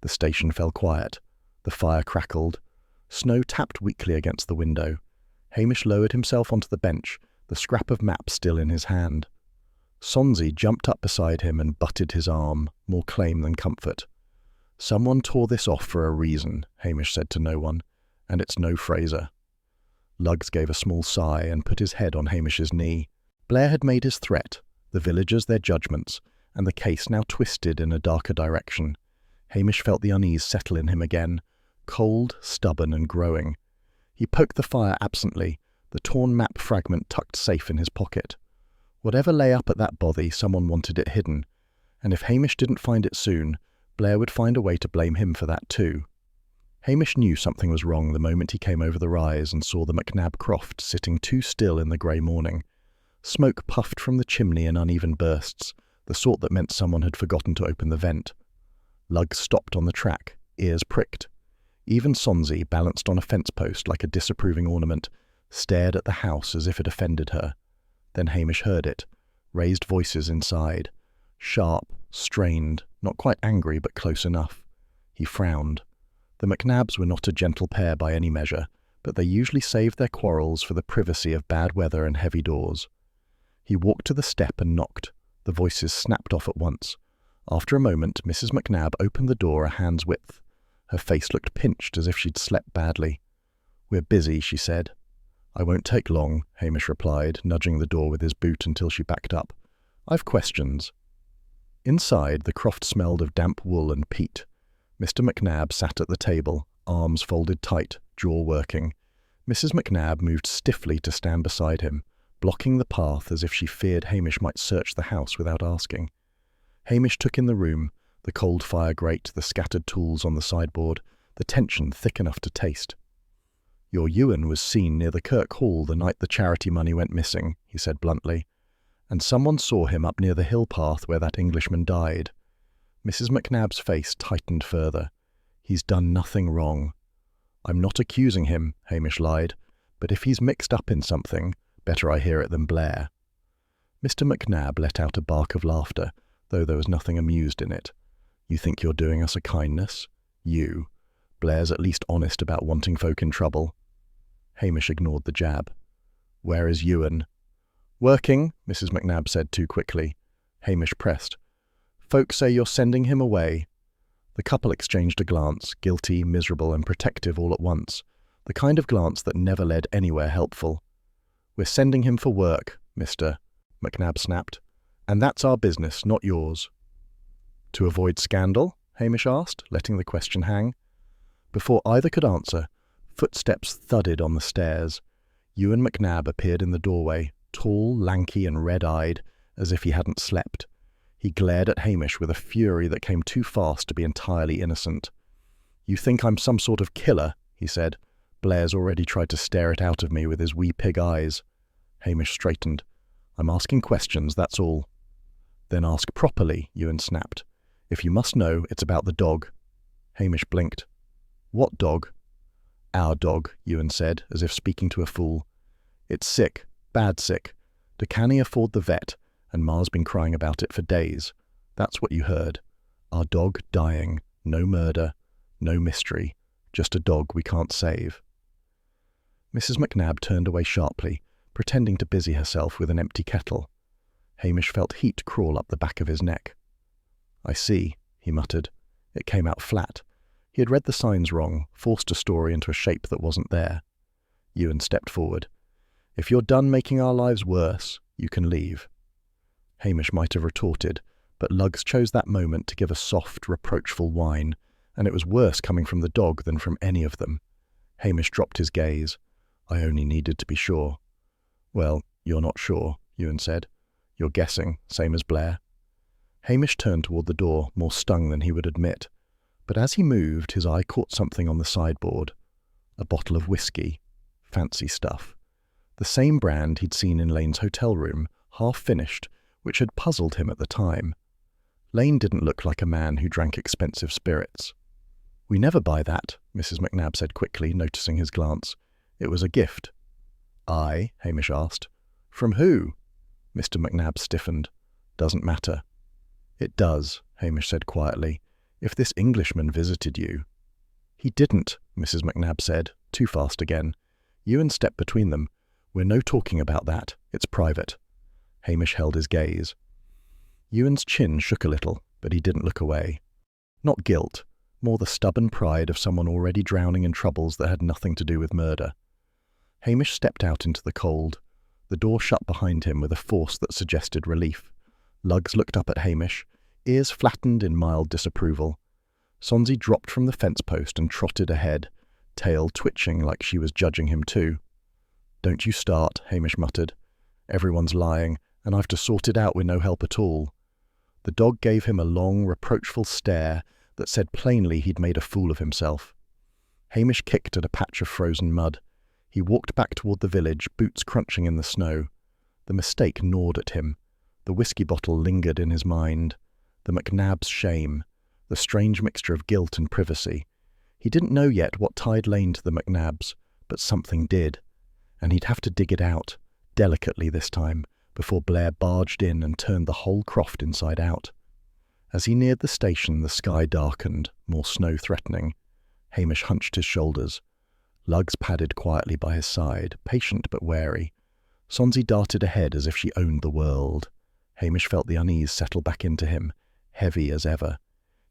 The station fell quiet. The fire crackled. Snow tapped weakly against the window. Hamish lowered himself onto the bench, the scrap of map still in his hand. Sonsie jumped up beside him and butted his arm, more claim than comfort. "Someone tore this off for a reason," Hamish said to no one, "and it's no Fraser." Lugs gave a small sigh and put his head on Hamish's knee. Blair had made his threat, the villagers their judgments, and the case now twisted in a darker direction. Hamish felt the unease settle in him again, cold, stubborn and growing. He poked the fire absently, the torn map fragment tucked safe in his pocket. Whatever lay up at that bothy, someone wanted it hidden, and if Hamish didn't find it soon, Blair would find a way to blame him for that too. Hamish knew something was wrong the moment he came over the rise and saw the Macnab croft sitting too still in the grey morning. Smoke puffed from the chimney in uneven bursts, the sort that meant someone had forgotten to open the vent. Lugs stopped on the track, ears pricked. Even Sonsie, balanced on a fence post like a disapproving ornament, stared at the house as if it offended her. Then Hamish heard it, raised voices inside. Sharp, strained, not quite angry but close enough. He frowned. The Macnabs were not a gentle pair by any measure, but they usually saved their quarrels for the privacy of bad weather and heavy doors. He walked to the step and knocked. The voices snapped off at once. After a moment, Mrs. Macnab opened the door a hand's width. Her face looked pinched as if she'd slept badly. "We're busy," she said. "I won't take long," Hamish replied, nudging the door with his boot until she backed up. "I've questions." Inside, the croft smelled of damp wool and peat. Mr. Macnab sat at the table, arms folded tight, jaw working. Mrs. Macnab moved stiffly to stand beside him, blocking the path as if she feared Hamish might search the house without asking. Hamish took in the room, the cold fire grate, the scattered tools on the sideboard, the tension thick enough to taste. "Your Ewan was seen near the Kirk Hall the night the charity money went missing," he said bluntly. "And someone saw him up near the hill path where that Englishman died." Mrs. Macnab's face tightened further. "He's done nothing wrong." "I'm not accusing him," Hamish lied, "but if he's mixed up in something, better I hear it than Blair." Mr. Macnab let out a bark of laughter, though there was nothing amused in it. "You think you're doing us a kindness? You. Blair's at least honest about wanting folk in trouble." Hamish ignored the jab. "Where is Ewan?" "Working," Mrs. Macnab said too quickly. Hamish pressed. "Folks say you're sending him away." The couple exchanged a glance, guilty, miserable and protective all at once, the kind of glance that never led anywhere helpful. "We're sending him for work, Mr. Macnab snapped. "And that's our business, not yours." "To avoid scandal?" Hamish asked, letting the question hang. Before either could answer, footsteps thudded on the stairs. Ewan Macnab appeared in the doorway, tall, lanky and red-eyed, as if he hadn't slept. He glared at Hamish with a fury that came too fast to be entirely innocent. "You think I'm some sort of killer?" he said. "Blair's already tried to stare it out of me with his wee pig eyes." Hamish straightened. "I'm asking questions, that's all." "Then ask properly," Ewan snapped. "If you must know, it's about the dog." Hamish blinked. "What dog?" "Our dog," Ewan said, as if speaking to a fool. "It's sick, bad sick. De canny afford the vet, and Ma's been crying about it for days. That's what you heard. Our dog dying, no murder, no mystery, just a dog we can't save." Mrs. Macnab turned away sharply, pretending to busy herself with an empty kettle. Hamish felt heat crawl up the back of his neck. "I see," he muttered. It came out flat. He had read the signs wrong, forced a story into a shape that wasn't there. Ewan stepped forward. "If you're done making our lives worse, you can leave." Hamish might have retorted, but Lugs chose that moment to give a soft, reproachful whine, and it was worse coming from the dog than from any of them. Hamish dropped his gaze. "I only needed to be sure." "Well, you're not sure," Ewan said. "You're guessing, same as Blair." Hamish turned toward the door, more stung than he would admit. But as he moved, his eye caught something on the sideboard. A bottle of whiskey. Fancy stuff. The same brand he'd seen in Lane's hotel room, half finished, which had puzzled him at the time. Lane didn't look like a man who drank expensive spirits. "We never buy that," Mrs. Macnab said quickly, noticing his glance. "It was a gift." "Aye?" Hamish asked. "From who?" Mr. Macnab stiffened. "Doesn't matter." "It does," Hamish said quietly. "If this Englishman visited you—" "He didn't," Mrs. Macnab said, too fast again. Ewan stepped between them. "We're no talking about that. It's private." Hamish held his gaze. Ewan's chin shook a little, but he didn't look away. Not guilt, more the stubborn pride of someone already drowning in troubles that had nothing to do with murder. Hamish stepped out into the cold. The door shut behind him with a force that suggested relief. Lugs looked up at Hamish, ears flattened in mild disapproval. Sonsie dropped from the fence post and trotted ahead, tail twitching like she was judging him too. "Don't you start," Hamish muttered. "Everyone's lying, and I've to sort it out with no help at all." The dog gave him a long, reproachful stare that said plainly he'd made a fool of himself. Hamish kicked at a patch of frozen mud. He walked back toward the village, boots crunching in the snow. The mistake gnawed at him. The whiskey bottle lingered in his mind. The McNab's shame. The strange mixture of guilt and privacy. He didn't know yet what tied Lane to the McNabs, but something did. And he'd have to dig it out, delicately this time, before Blair barged in and turned the whole croft inside out. As he neared the station, the sky darkened, more snow-threatening. Hamish hunched his shoulders. Lugs padded quietly by his side, patient but wary. Sonsie darted ahead as if she owned the world. Hamish felt the unease settle back into him, heavy as ever.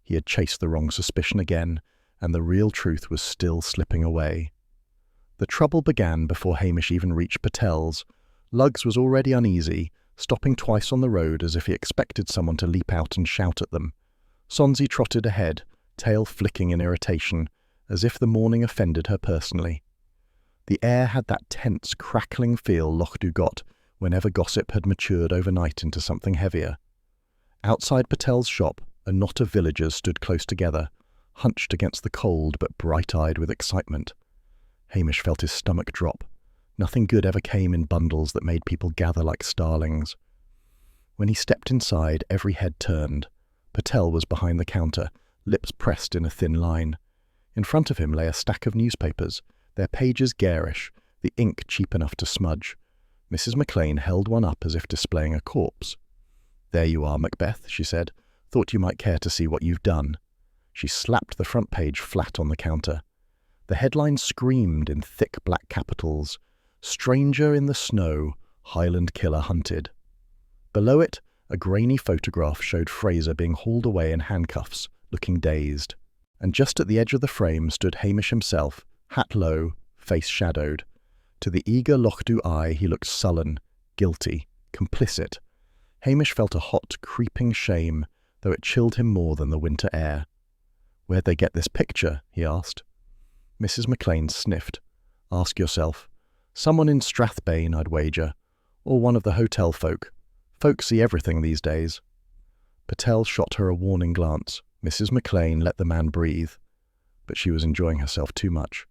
He had chased the wrong suspicion again, and the real truth was still slipping away. The trouble began before Hamish even reached Patel's. Lugs was already uneasy, stopping twice on the road as if he expected someone to leap out and shout at them. Sonsie trotted ahead, tail flicking in irritation, as if the morning offended her personally. The air had that tense, crackling feel Lochdu got whenever gossip had matured overnight into something heavier. Outside Patel's shop, a knot of villagers stood close together, hunched against the cold but bright-eyed with excitement. Hamish felt his stomach drop. Nothing good ever came in bundles that made people gather like starlings. When he stepped inside, every head turned. Patel was behind the counter, lips pressed in a thin line. In front of him lay a stack of newspapers, their pages garish, the ink cheap enough to smudge. Mrs. McLean held one up as if displaying a corpse. "There you are, Macbeth," she said. "Thought you might care to see what you've done." She slapped the front page flat on the counter. The headline screamed in thick black capitals, "Stranger in the Snow, Highland Killer Hunted." Below it, a grainy photograph showed Fraser being hauled away in handcuffs, looking dazed. And just at the edge of the frame stood Hamish himself, hat low, face shadowed. To the eager Lochdu eye he looked sullen, guilty, complicit. Hamish felt a hot, creeping shame, though it chilled him more than the winter air. "Where'd they get this picture?" he asked. Mrs. McLean sniffed. "Ask yourself. Someone in Strathbane, I'd wager. Or one of the hotel folk. Folks see everything these days." Patel shot her a warning glance. Mrs. McLean let the man breathe. But she was enjoying herself too much.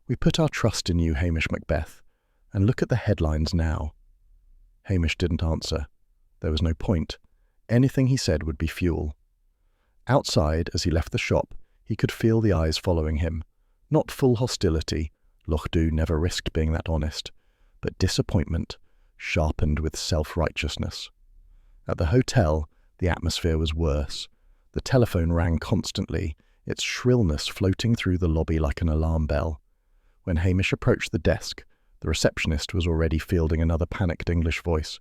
"We put our trust in you, Hamish Macbeth. And look at the headlines now." Hamish didn't answer. There was no point. Anything he said would be fuel. Outside, as he left the shop, he could feel the eyes following him. Not full hostility, Lochdu never risked being that honest, but disappointment, sharpened with self-righteousness. At the hotel, the atmosphere was worse. The telephone rang constantly, its shrillness floating through the lobby like an alarm bell. When Hamish approached the desk, the receptionist was already fielding another panicked English voice.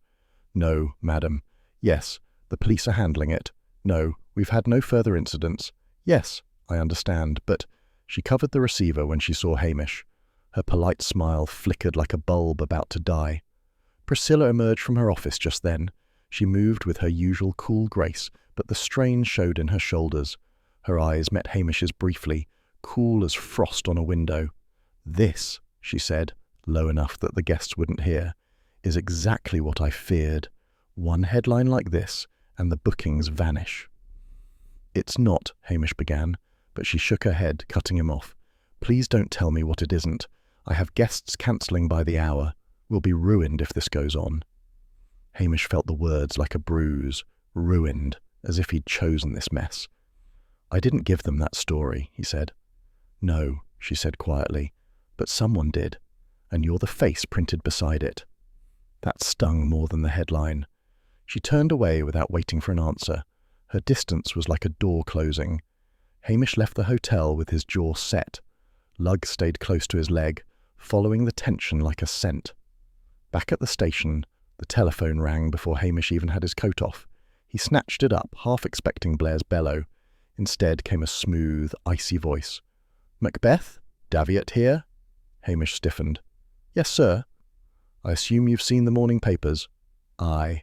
"No, madam. Yes, the police are handling it. No, we've had no further incidents. Yes, I understand, but—" She covered the receiver when she saw Hamish. Her polite smile flickered like a bulb about to die. Priscilla emerged from her office just then. She moved with her usual cool grace, but the strain showed in her shoulders. Her eyes met Hamish's briefly, cool as frost on a window. "This," she said, low enough that the guests wouldn't hear, "is exactly what I feared. One headline like this, and the bookings vanish." "It's not," Hamish began, but she shook her head, cutting him off. "Please don't tell me what it isn't. I have guests cancelling by the hour. We'll be ruined if this goes on." Hamish felt the words like a bruise. Ruined, as if he'd chosen this mess. "I didn't give them that story," he said. "No," she said quietly, "but someone did, and you're the face printed beside it." That stung more than the headline. She turned away without waiting for an answer. Her distance was like a door closing. Hamish left the hotel with his jaw set. Lug stayed close to his leg, following the tension like a scent. Back at the station, the telephone rang before Hamish even had his coat off. He snatched it up, half expecting Blair's bellow. Instead came a smooth, icy voice. "Macbeth? Daviot here?" Hamish stiffened. "Yes, sir." "I assume you've seen the morning papers?" "Aye."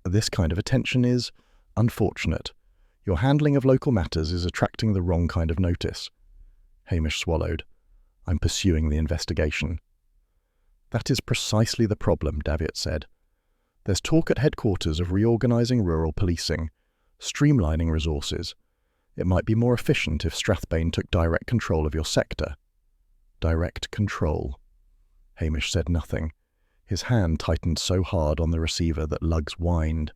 "This kind of attention is unfortunate. Your handling of local matters is attracting the wrong kind of notice. Hamish swallowed. I'm pursuing the investigation. That is precisely the problem, Davitt said. There's talk at headquarters of reorganising rural policing, streamlining resources. It might be more efficient if Strathbane took direct control of your sector. Direct control. Hamish said nothing. His hand tightened so hard on the receiver that Lugs whined.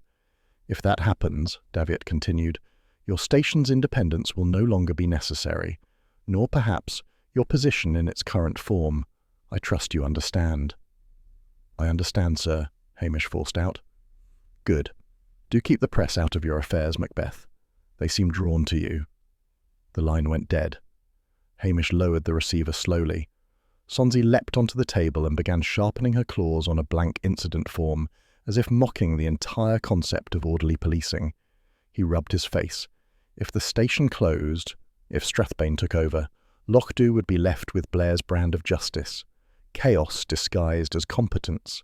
If that happens, Davitt continued, your station's independence will no longer be necessary, nor perhaps your position in its current form. I trust you understand. I understand, sir, Hamish forced out. Good. Do keep the press out of your affairs, Macbeth. They seem drawn to you. The line went dead. Hamish lowered the receiver slowly. Sonsie leapt onto the table and began sharpening her claws on a blank incident form, as if mocking the entire concept of orderly policing. He rubbed his face. If the station closed, if Strathbane took over, Lochdu would be left with Blair's brand of justice. Chaos disguised as competence.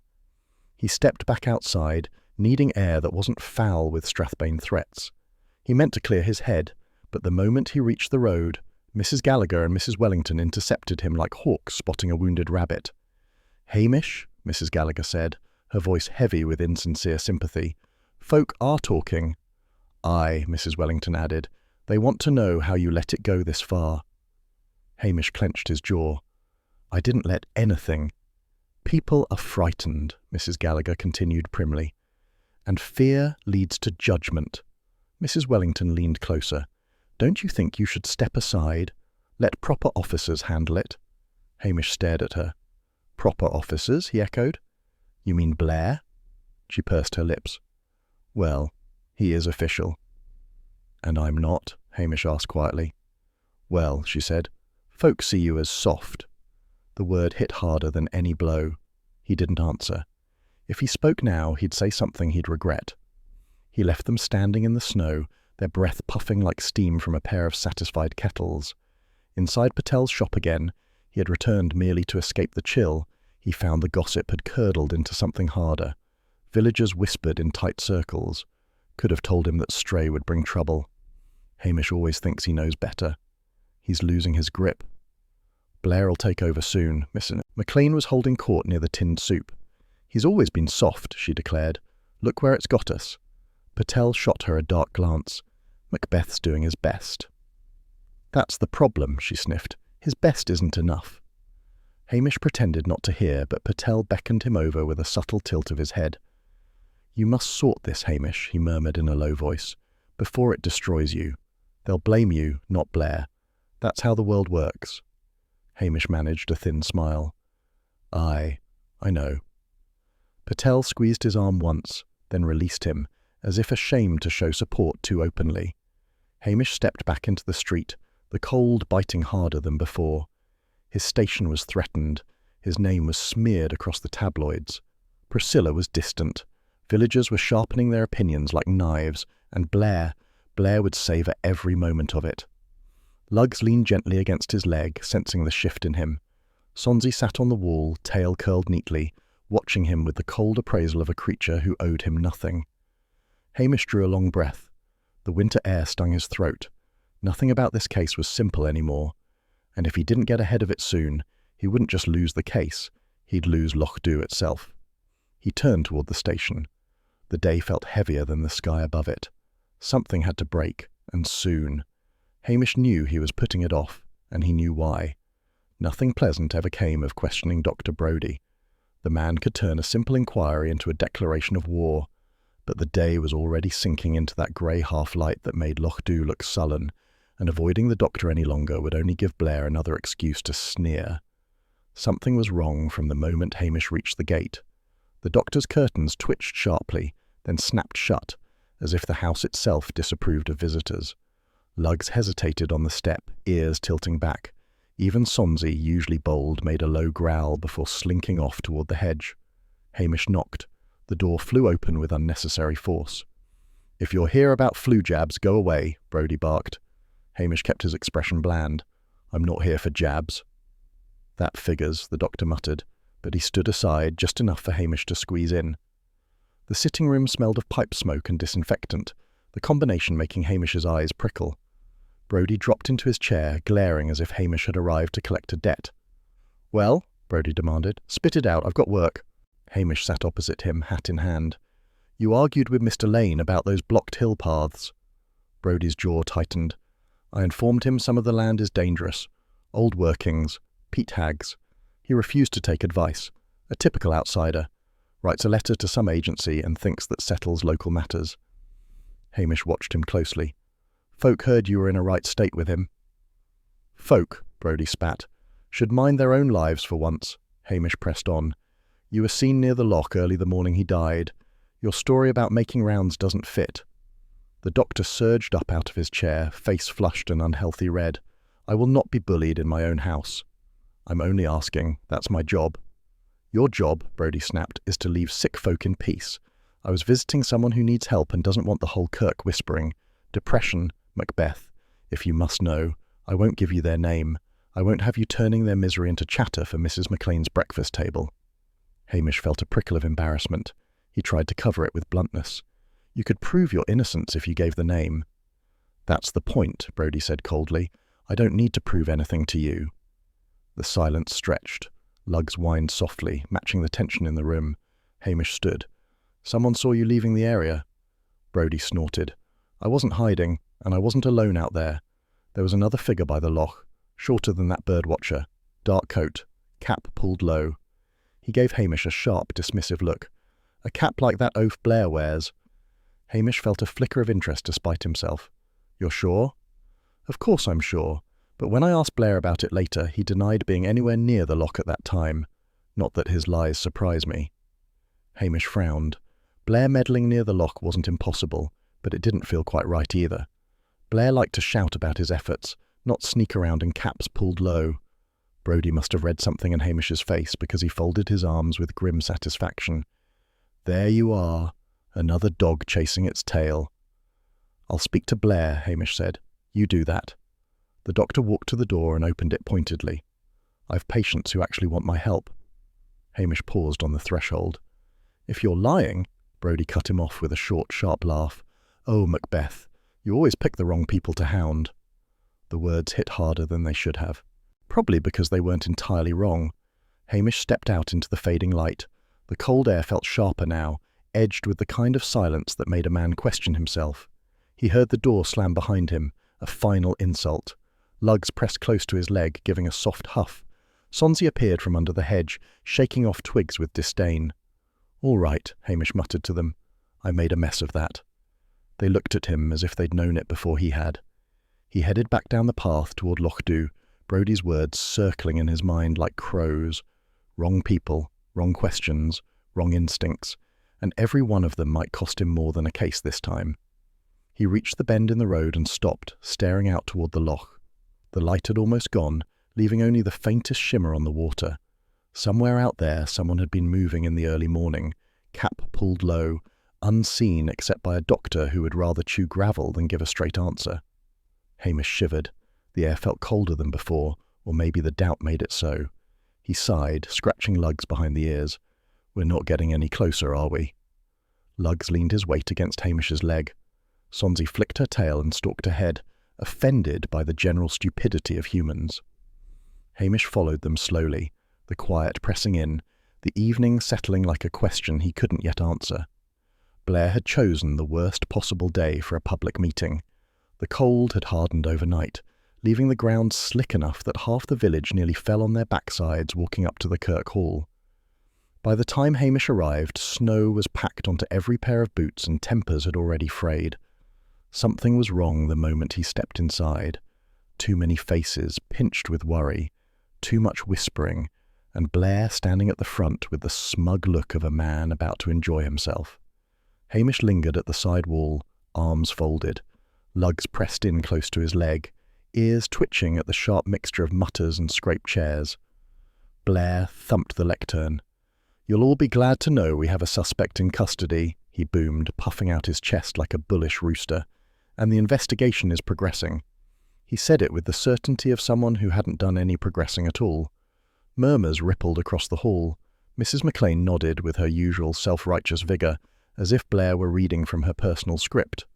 He stepped back outside, needing air that wasn't foul with Strathbane threats. He meant to clear his head, but the moment he reached the road, Mrs. Gallagher and Mrs. Wellington intercepted him like hawks spotting a wounded rabbit. Hamish, Mrs. Gallagher said, her voice heavy with insincere sympathy. Folk are talking. Aye, Mrs. Wellington added. They want to know how you let it go this far. Hamish clenched his jaw. I didn't let anything. People are frightened, Mrs. Gallagher continued primly. And fear leads to judgment. Mrs. Wellington leaned closer. Don't you think you should step aside? Let proper officers handle it. Hamish stared at her. Proper officers, he echoed. You mean Blair? She pursed her lips. Well, he is official. And I'm not, Hamish asked quietly. Well, she said, folks see you as soft. The word hit harder than any blow. He didn't answer. If he spoke now, he'd say something he'd regret. He left them standing in the snow, their breath puffing like steam from a pair of satisfied kettles. Inside Patel's shop again, he had returned merely to escape the chill. He found the gossip had curdled into something harder. Villagers whispered in tight circles. Could have told him that Stray would bring trouble. Hamish always thinks he knows better. He's losing his grip. Blair'll take over soon. Mrs. McLean was holding court near the tinned soup. He's always been soft, she declared. Look where it's got us. Patel shot her a dark glance. Macbeth's doing his best. That's the problem, she sniffed. His best isn't enough. Hamish pretended not to hear, but Patel beckoned him over with a subtle tilt of his head. You must sort this, Hamish, he murmured in a low voice, before it destroys you. They'll blame you, not Blair. That's how the world works. Hamish managed a thin smile. Aye, I know. Patel squeezed his arm once, then released him, as if ashamed to show support too openly. Hamish stepped back into the street, the cold biting harder than before. His station was threatened. His name was smeared across the tabloids. Priscilla was distant. Villagers were sharpening their opinions like knives, and Blair would savour every moment of it. Lugs leaned gently against his leg, sensing the shift in him. Sonsie sat on the wall, tail curled neatly, watching him with the cold appraisal of a creature who owed him nothing. Hamish drew a long breath. The winter air stung his throat. Nothing about this case was simple anymore, and if he didn't get ahead of it soon, he wouldn't just lose the case, he'd lose Lochdu itself. He turned toward the station. The day felt heavier than the sky above it. Something had to break, and soon. Hamish knew he was putting it off, and he knew why. Nothing pleasant ever came of questioning Dr. Brodie. The man could turn a simple inquiry into a declaration of war, but the day was already sinking into that grey half-light that made Lochdu look sullen, and avoiding the doctor any longer would only give Blair another excuse to sneer. Something was wrong from the moment Hamish reached the gate. The doctor's curtains twitched sharply, then snapped shut, as if the house itself disapproved of visitors. Lugs hesitated on the step, ears tilting back. Even Sonsie, usually bold, made a low growl before slinking off toward the hedge. Hamish knocked. The door flew open with unnecessary force. If you're here about flu jabs, go away, Brodie barked. Hamish kept his expression bland. I'm not here for jabs. That figures, the doctor muttered, but he stood aside just enough for Hamish to squeeze in. The sitting room smelled of pipe smoke and disinfectant, the combination making Hamish's eyes prickle. Brodie dropped into his chair, glaring as if Hamish had arrived to collect a debt. "Well?" Brodie demanded. "Spit it out, I've got work." Hamish sat opposite him, hat in hand. "You argued with Mr. Lane about those blocked hill paths." Brodie's jaw tightened. "I informed him some of the land is dangerous. Old workings, peat hags. He refused to take advice. A typical outsider. Writes a letter to some agency and thinks that settles local matters." Hamish watched him closely. "Folk heard you were in a right state with him." "Folk," Brodie spat, "should mind their own lives for once." Hamish pressed on. "You were seen near the loch early the morning he died. Your story about making rounds doesn't fit." The doctor surged up out of his chair, face flushed and unhealthy red. "I will not be bullied in my own house." "I'm only asking. That's my job." "Your job," Brodie snapped, "is to leave sick folk in peace. I was visiting someone who needs help and doesn't want the whole kirk whispering. Depression, Macbeth. If you must know, I won't give you their name. I won't have you turning their misery into chatter for Mrs. McLean's breakfast table." Hamish felt a prickle of embarrassment. He tried to cover it with bluntness. "You could prove your innocence if you gave the name." "That's the point," Brodie said coldly. "I don't need to prove anything to you." The silence stretched. Lugs whined softly, matching the tension in the room. Hamish stood. "Someone saw you leaving the area." Brodie snorted. "I wasn't hiding, and I wasn't alone out there. There was another figure by the loch, shorter than that birdwatcher, dark coat, cap pulled low." He gave Hamish a sharp, dismissive look. "A cap like that oaf Blair wears." Hamish felt a flicker of interest despite himself. "You're sure?" "Of course I'm sure. But when I asked Blair about it later, he denied being anywhere near the loch at that time. Not that his lies surprise me." Hamish frowned. Blair meddling near the loch wasn't impossible, but it didn't feel quite right either. Blair liked to shout about his efforts, not sneak around in caps pulled low. Brodie must have read something in Hamish's face because he folded his arms with grim satisfaction. "There you are, another dog chasing its tail." "I'll speak to Blair," Hamish said. "You do that." The doctor walked to the door and opened it pointedly. "I've patients who actually want my help." Hamish paused on the threshold. "If you're lying," Brodie cut him off with a short, sharp laugh. "Oh, Macbeth, you always pick the wrong people to hound." The words hit harder than they should have. Probably because they weren't entirely wrong. Hamish stepped out into the fading light. The cold air felt sharper now, edged with the kind of silence that made a man question himself. He heard the door slam behind him, a final insult. Lugs pressed close to his leg, giving a soft huff. Sonsie appeared from under the hedge, shaking off twigs with disdain. "All right," Hamish muttered to them. "I made a mess of that." They looked at him as if they'd known it before he had. He headed back down the path toward Loch Dhu, Brodie's words circling in his mind like crows. Wrong people, wrong questions, wrong instincts, and every one of them might cost him more than a case this time. He reached the bend in the road and stopped, staring out toward the loch. The light had almost gone, leaving only the faintest shimmer on the water. Somewhere out there someone had been moving in the early morning, cap pulled low, unseen except by a doctor who would rather chew gravel than give a straight answer. Hamish shivered. The air felt colder than before, or maybe the doubt made it so. He sighed, scratching Lugs behind the ears. "We're not getting any closer, are we?" Lugs leaned his weight against Hamish's leg. Sonsie flicked her tail and stalked ahead, offended by the general stupidity of humans. Hamish followed them slowly, the quiet pressing in, the evening settling like a question he couldn't yet answer. Blair had chosen the worst possible day for a public meeting. The cold had hardened overnight, leaving the ground slick enough that half the village nearly fell on their backsides walking up to the Kirk Hall. By the time Hamish arrived, snow was packed onto every pair of boots and tempers had already frayed. Something was wrong the moment he stepped inside. Too many faces, pinched with worry, too much whispering, and Blair standing at the front with the smug look of a man about to enjoy himself. Hamish lingered at the side wall, arms folded, Lugs pressed in close to his leg, ears twitching at the sharp mixture of mutters and scraped chairs. Blair thumped the lectern. "You'll all be glad to know we have a suspect in custody," he boomed, puffing out his chest like a bullish rooster, "and the investigation is progressing." He said it with the certainty of someone who hadn't done any progressing at all. Murmurs rippled across the hall. Mrs. McLean nodded with her usual self-righteous vigour, as if Blair were reading from her personal script.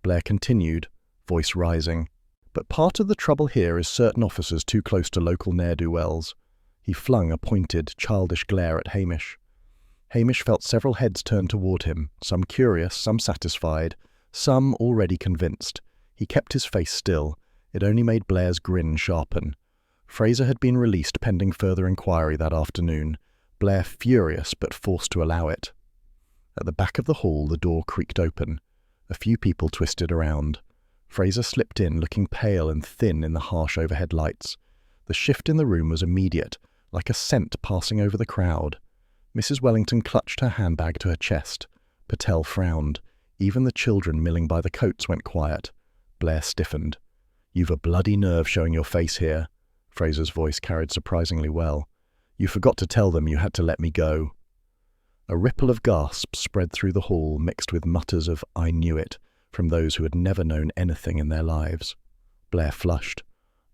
Blair continued, voice rising. "But part of the trouble here is certain officers too close to local ne'er-do-wells." He flung a pointed, childish glare at Hamish. Hamish felt several heads turn toward him, some curious, some satisfied, some already convinced. He kept his face still. It only made Blair's grin sharpen. Fraser had been released pending further inquiry that afternoon, Blair furious but forced to allow it. At the back of the hall, the door creaked open. A few people twisted around. Fraser slipped in, looking pale and thin in the harsh overhead lights. The shift in the room was immediate, like a scent passing over the crowd. Mrs. Wellington clutched her handbag to her chest. Patel frowned. Even the children milling by the coats went quiet. Blair stiffened. "You've a bloody nerve showing your face here." Fraser's voice carried surprisingly well. "You forgot to tell them you had to let me go." A ripple of gasps spread through the hall, mixed with mutters of "I knew it," from those who had never known anything in their lives. Blair flushed.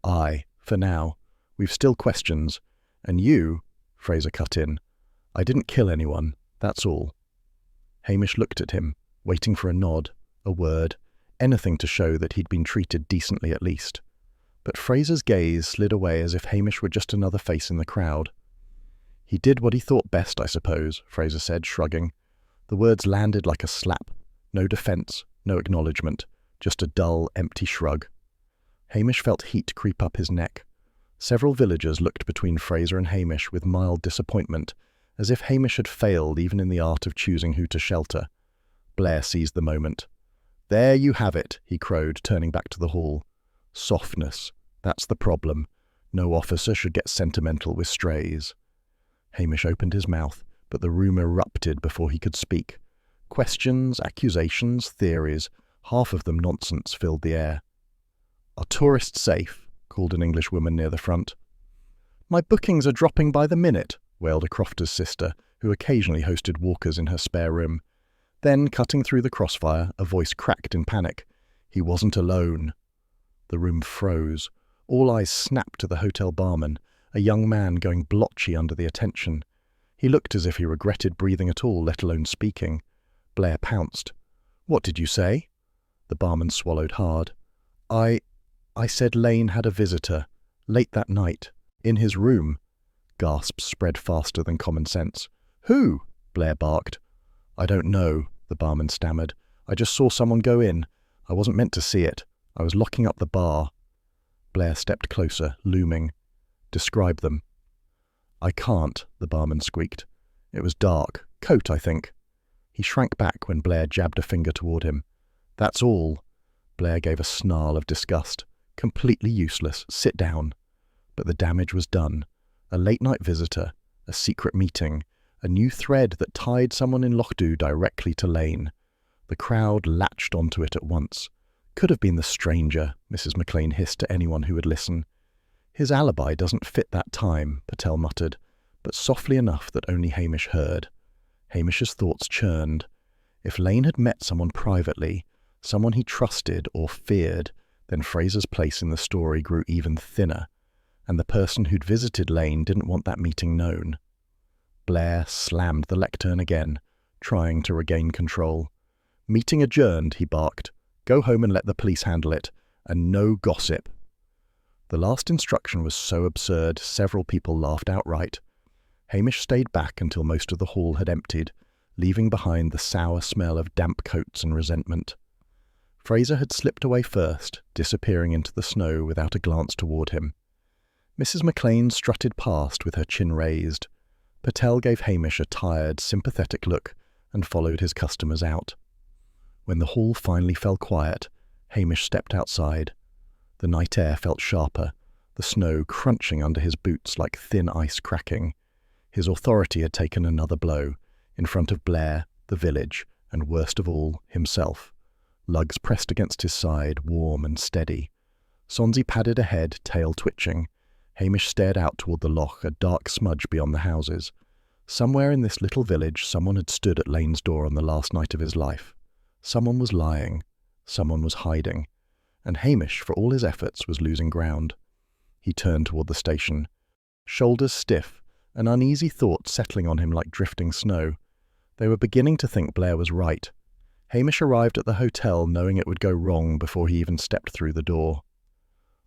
"Aye, for now. We've still questions. And you," Fraser cut in, "I didn't kill anyone, that's all." Hamish looked at him, waiting for a nod, a word, anything to show that he'd been treated decently at least. But Fraser's gaze slid away as if Hamish were just another face in the crowd. "He did what he thought best, I suppose," Fraser said, shrugging. The words landed like a slap. No defence, no acknowledgement, just a dull, empty shrug. Hamish felt heat creep up his neck. Several villagers looked between Fraser and Hamish with mild disappointment, as if Hamish had failed even in the art of choosing who to shelter. Blair seized the moment. "There you have it," he crowed, turning back to the hall. "Softness. That's the problem. No officer should get sentimental with strays." Hamish opened his mouth, but the room erupted before he could speak. Questions, accusations, theories, half of them nonsense, filled the air. "Are tourists safe?" called an Englishwoman near the front. "My bookings are dropping by the minute," wailed a crofter's sister, who occasionally hosted walkers in her spare room. Then, cutting through the crossfire, a voice cracked in panic. He wasn't alone. The room froze. All eyes snapped to the hotel barman, a young man going blotchy under the attention. He looked as if he regretted breathing at all, let alone speaking. Blair pounced. "What did you say?" The barman swallowed hard. I said Lane had a visitor, late that night, in his room." Gasps spread faster than common sense. "Who?" Blair barked. "I don't know," the barman stammered. "I just saw someone go in. I wasn't meant to see it. I was locking up the bar." Blair stepped closer, looming. "Describe them." "I can't," the barman squeaked. "It was dark. Coat, I think." He shrank back when Blair jabbed a finger toward him. "That's all." Blair gave a snarl of disgust. "Completely useless. Sit down." But the damage was done. A late-night visitor, a secret meeting, a new thread that tied someone in Lochdu directly to Lane. The crowd latched onto it at once. "Could have been the stranger," Mrs. McLean hissed to anyone who would listen. "His alibi doesn't fit that time," Patel muttered, but softly enough that only Hamish heard. Hamish's thoughts churned. If Lane had met someone privately, someone he trusted or feared, then Fraser's place in the story grew even thinner, and the person who'd visited Lane didn't want that meeting known. Blair slammed the lectern again, trying to regain control. "Meeting adjourned," he barked. "Go home and let the police handle it, and no gossip." The last instruction was so absurd, several people laughed outright. Hamish stayed back until most of the hall had emptied, leaving behind the sour smell of damp coats and resentment. Fraser had slipped away first, disappearing into the snow without a glance toward him. Mrs. McLean strutted past with her chin raised. Patel gave Hamish a tired, sympathetic look and followed his customers out. When the hall finally fell quiet, Hamish stepped outside. The night air felt sharper, the snow crunching under his boots like thin ice cracking. His authority had taken another blow, in front of Blair, the village, and worst of all, himself. Lugs pressed against his side, warm and steady. Sonsie padded ahead, tail twitching. Hamish stared out toward the loch, a dark smudge beyond the houses. Somewhere in this little village, someone had stood at Lane's door on the last night of his life. Someone was lying. Someone was hiding. And Hamish, for all his efforts, was losing ground. He turned toward the station. Shoulders stiff, an uneasy thought settling on him like drifting snow. They were beginning to think Blair was right. Hamish arrived at the hotel knowing it would go wrong before he even stepped through the door.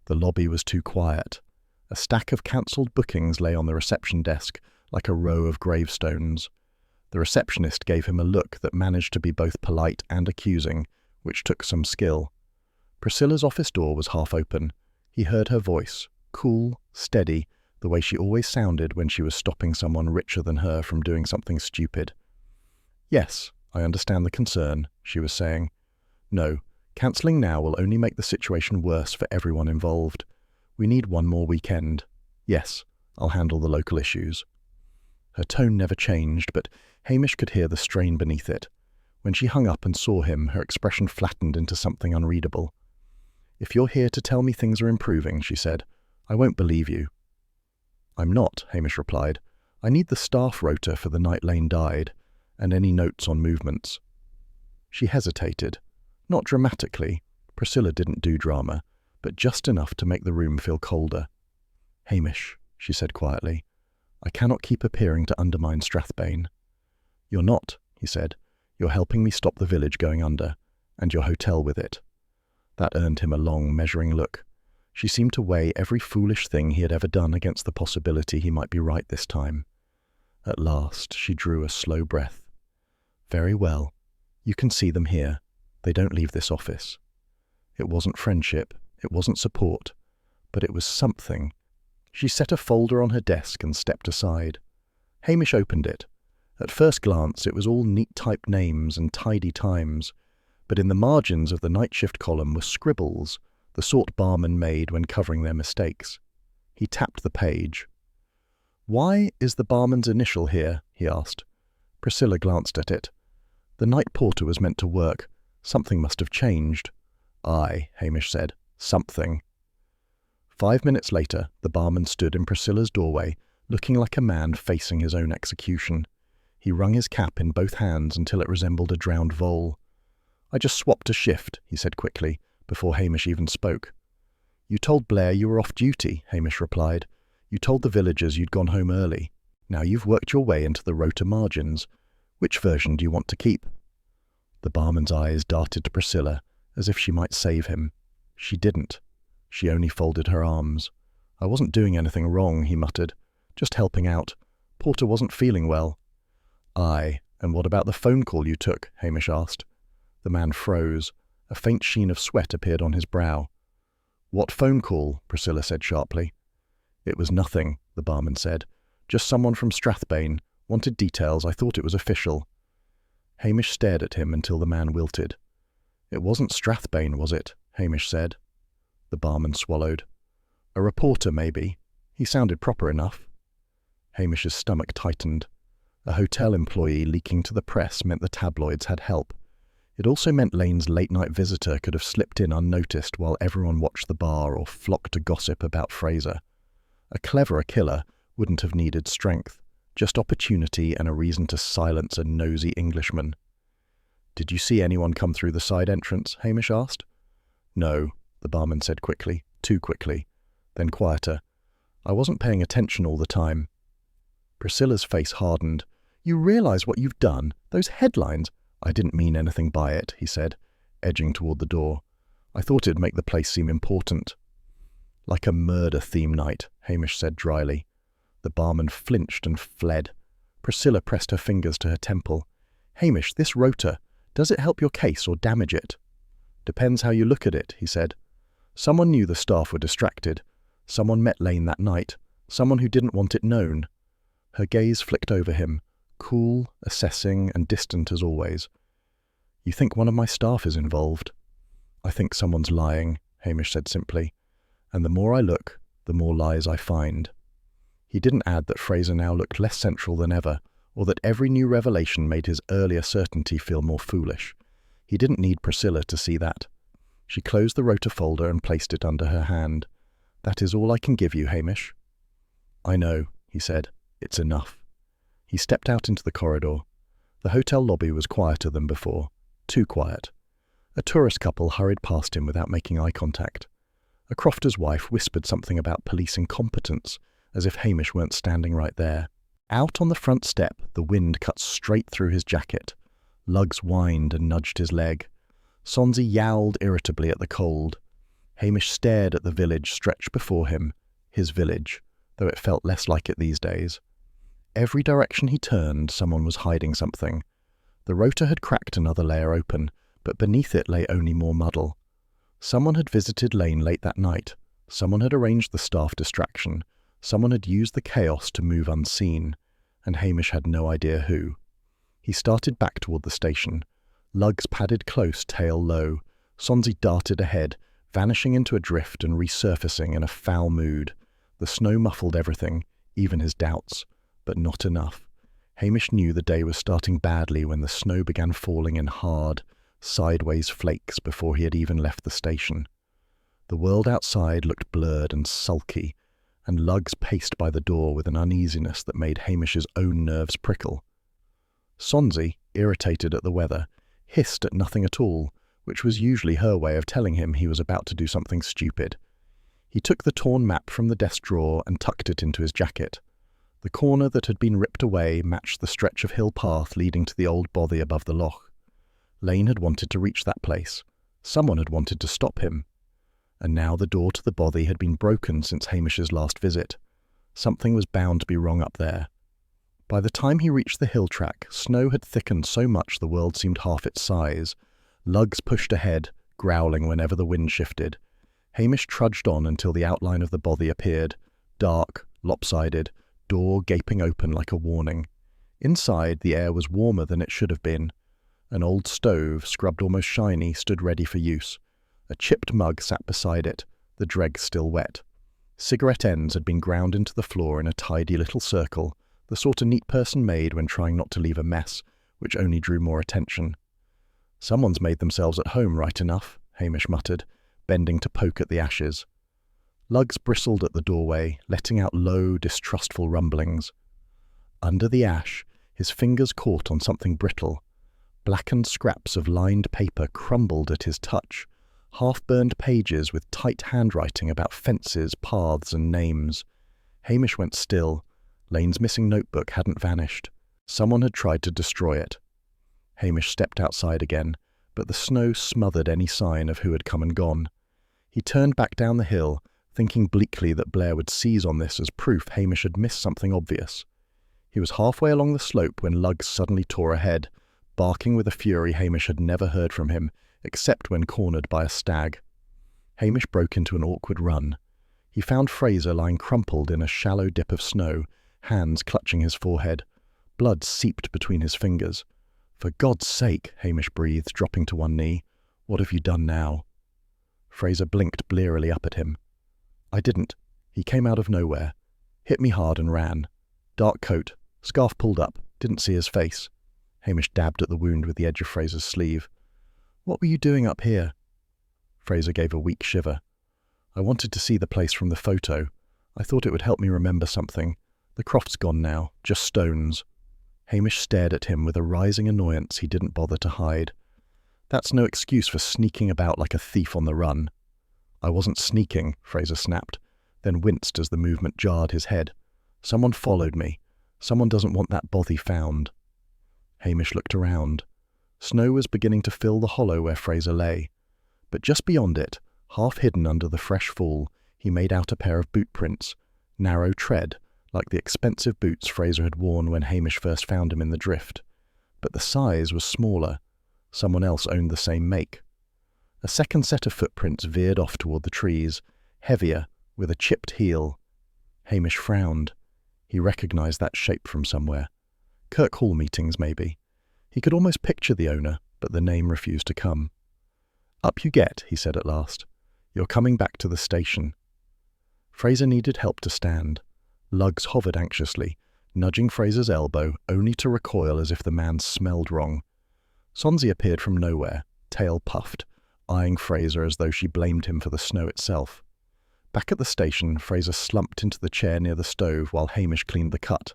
The lobby was too quiet. A stack of cancelled bookings lay on the reception desk like a row of gravestones. The receptionist gave him a look that managed to be both polite and accusing, which took some skill. Priscilla's office door was half open. He heard her voice, cool, steady, the way she always sounded when she was stopping someone richer than her from doing something stupid. "Yes, I understand the concern," she was saying. "No, cancelling now will only make the situation worse for everyone involved. We need one more weekend. Yes, I'll handle the local issues." Her tone never changed, but Hamish could hear the strain beneath it. When she hung up and saw him, her expression flattened into something unreadable. "If you're here to tell me things are improving," she said, "I won't believe you." "I'm not," Hamish replied. "I need the staff rota for the night Lane died, and any notes on movements." She hesitated. Not dramatically. Priscilla didn't do drama, but just enough to make the room feel colder. "Hamish," she said quietly, "I cannot keep appearing to undermine Strathbane." "You're not," he said. "You're helping me stop the village going under, and your hotel with it." That earned him a long, measuring look. She seemed to weigh every foolish thing he had ever done against the possibility he might be right this time. At last, she drew a slow breath. "Very well. You can see them here. They don't leave this office." It wasn't friendship, it wasn't support, but it was something. She set a folder on her desk and stepped aside. Hamish opened it. At first glance, it was all neat typed names and tidy times, but in the margins of the night shift column were scribbles, the sort barmen made when covering their mistakes. He tapped the page. "Why is the barman's initial here?" he asked. Priscilla glanced at it. The night porter was meant to work. Something must have changed. "Aye," Hamish said. "Something." 5 minutes later, the barman stood in Priscilla's doorway, looking like a man facing his own execution. He wrung his cap in both hands until it resembled a drowned vole. "I just swapped a shift," he said quickly, before Hamish even spoke. "You told Blair you were off duty," Hamish replied. "You told the villagers you'd gone home early. Now you've worked your way into the rota margins. Which version do you want to keep?" The barman's eyes darted to Priscilla, as if she might save him. She didn't. She only folded her arms. "I wasn't doing anything wrong," he muttered. "Just helping out. Porter wasn't feeling well." "Aye, and what about the phone call you took?" Hamish asked. The man froze. A faint sheen of sweat appeared on his brow. "What phone call?" Priscilla said sharply. "It was nothing," the barman said. "Just someone from Strathbane. Wanted details. I thought it was official." Hamish stared at him until the man wilted. "It wasn't Strathbane, was it?" Hamish said. The barman swallowed. "A reporter, maybe. He sounded proper enough." Hamish's stomach tightened. A hotel employee leaking to the press meant the tabloids had help. It also meant Lane's late-night visitor could have slipped in unnoticed while everyone watched the bar or flocked to gossip about Fraser. A cleverer killer wouldn't have needed strength, just opportunity and a reason to silence a nosy Englishman. "Did you see anyone come through the side entrance?" Hamish asked. "No," the barman said quickly, too quickly, then quieter. "I wasn't paying attention all the time." Priscilla's face hardened. "You realise what you've done? Those headlines—" "I didn't mean anything by it," he said, edging toward the door. "I thought it'd make the place seem important." "Like a murder theme night," Hamish said dryly. The barman flinched and fled. Priscilla pressed her fingers to her temple. "Hamish, this rota, does it help your case or damage it?" "Depends how you look at it," he said. "Someone knew the staff were distracted. Someone met Lane that night. Someone who didn't want it known." Her gaze flicked over him, cool, assessing, and distant as always. "You think one of my staff is involved?" "I think someone's lying," Hamish said simply. "And the more I look, the more lies I find." He didn't add that Fraser now looked less central than ever, or that every new revelation made his earlier certainty feel more foolish. He didn't need Priscilla to see that. She closed the rota folder and placed it under her hand. "That is all I can give you, Hamish." "I know," he said. "It's enough." He stepped out into the corridor. The hotel lobby was quieter than before. Too quiet. A tourist couple hurried past him without making eye contact. A crofter's wife whispered something about police incompetence, as if Hamish weren't standing right there. Out on the front step, the wind cut straight through his jacket. Lugs whined and nudged his leg. Sonsie yowled irritably at the cold. Hamish stared at the village stretched before him, his village, though it felt less like it these days. Every direction he turned, someone was hiding something. The rota had cracked another layer open, but beneath it lay only more muddle. Someone had visited Lane late that night. Someone had arranged the staff distraction. Someone had used the chaos to move unseen, and Hamish had no idea who. He started back toward the station. Lugs padded close, tail low. Sonsie darted ahead, vanishing into a drift and resurfacing in a foul mood. The snow muffled everything, even his doubts, but not enough. Hamish knew the day was starting badly when the snow began falling in hard, sideways flakes before he had even left the station. The world outside looked blurred and sulky, and Lugs paced by the door with an uneasiness that made Hamish's own nerves prickle. Sonsie, irritated at the weather, hissed at nothing at all, which was usually her way of telling him he was about to do something stupid. He took the torn map from the desk drawer and tucked it into his jacket. The corner that had been ripped away matched the stretch of hill path leading to the old bothy above the loch. Lane had wanted to reach that place. Someone had wanted to stop him. And now the door to the bothy had been broken since Hamish's last visit. Something was bound to be wrong up there. By the time he reached the hill track, snow had thickened so much the world seemed half its size. Lugs pushed ahead, growling whenever the wind shifted. Hamish trudged on until the outline of the bothy appeared, dark, lopsided, door gaping open like a warning. Inside, the air was warmer than it should have been. An old stove, scrubbed almost shiny, stood ready for use. A chipped mug sat beside it, the dregs still wet. Cigarette ends had been ground into the floor in a tidy little circle, the sort a neat person made when trying not to leave a mess, which only drew more attention. "Someone's made themselves at home right enough," Hamish muttered, bending to poke at the ashes. Lugs bristled at the doorway, letting out low, distrustful rumblings. Under the ash, his fingers caught on something brittle. Blackened scraps of lined paper crumbled at his touch, half-burned pages with tight handwriting about fences, paths, and names. Hamish went still. Lane's missing notebook hadn't vanished. Someone had tried to destroy it. Hamish stepped outside again, but the snow smothered any sign of who had come and gone. He turned back down the hill, thinking bleakly that Blair would seize on this as proof Hamish had missed something obvious. He was halfway along the slope when Lugs suddenly tore ahead, barking with a fury Hamish had never heard from him, except when cornered by a stag. Hamish broke into an awkward run. He found Fraser lying crumpled in a shallow dip of snow, hands clutching his forehead. Blood seeped between his fingers. "For God's sake," Hamish breathed, dropping to one knee. "What have you done now?" Fraser blinked blearily up at him. "I didn't. He came out of nowhere. Hit me hard and ran. Dark coat, scarf pulled up, didn't see his face." Hamish dabbed at the wound with the edge of Fraser's sleeve. "What were you doing up here?" Fraser gave a weak shiver. "I wanted to see the place from the photo. I thought it would help me remember something. The croft's gone now, just stones." Hamish stared at him with a rising annoyance he didn't bother to hide. "That's no excuse for sneaking about like a thief on the run." "I wasn't sneaking," Fraser snapped, then winced as the movement jarred his head. "Someone followed me. Someone doesn't want that bothy found." Hamish looked around. Snow was beginning to fill the hollow where Fraser lay. But just beyond it, half hidden under the fresh fall, he made out a pair of boot prints, narrow tread, like the expensive boots Fraser had worn when Hamish first found him in the drift. But the size was smaller. Someone else owned the same make. A second set of footprints veered off toward the trees, heavier, with a chipped heel. Hamish frowned. He recognized that shape from somewhere. Kirkhall meetings, maybe. He could almost picture the owner, but the name refused to come. "Up you get," he said at last. "You're coming back to the station." Fraser needed help to stand. Lugs hovered anxiously, nudging Fraser's elbow, only to recoil as if the man smelled wrong. Sonsie appeared from nowhere, tail puffed, eyeing Fraser as though she blamed him for the snow itself. Back at the station, Fraser slumped into the chair near the stove while Hamish cleaned the cut.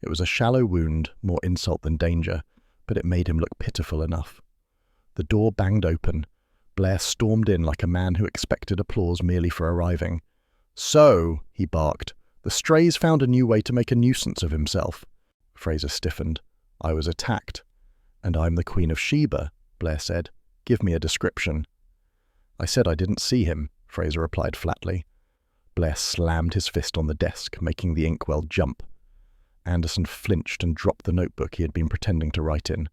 It was a shallow wound, more insult than danger, but it made him look pitiful enough. The door banged open. Blair stormed in like a man who expected applause merely for arriving. "So," he barked, "the stray's found a new way to make a nuisance of himself." Fraser stiffened. "I was attacked." "And I'm the Queen of Sheba," Blair said. "Give me a description." "I said I didn't see him," Fraser replied flatly. Blair slammed his fist on the desk, making the inkwell jump. Anderson flinched and dropped the notebook he had been pretending to write in.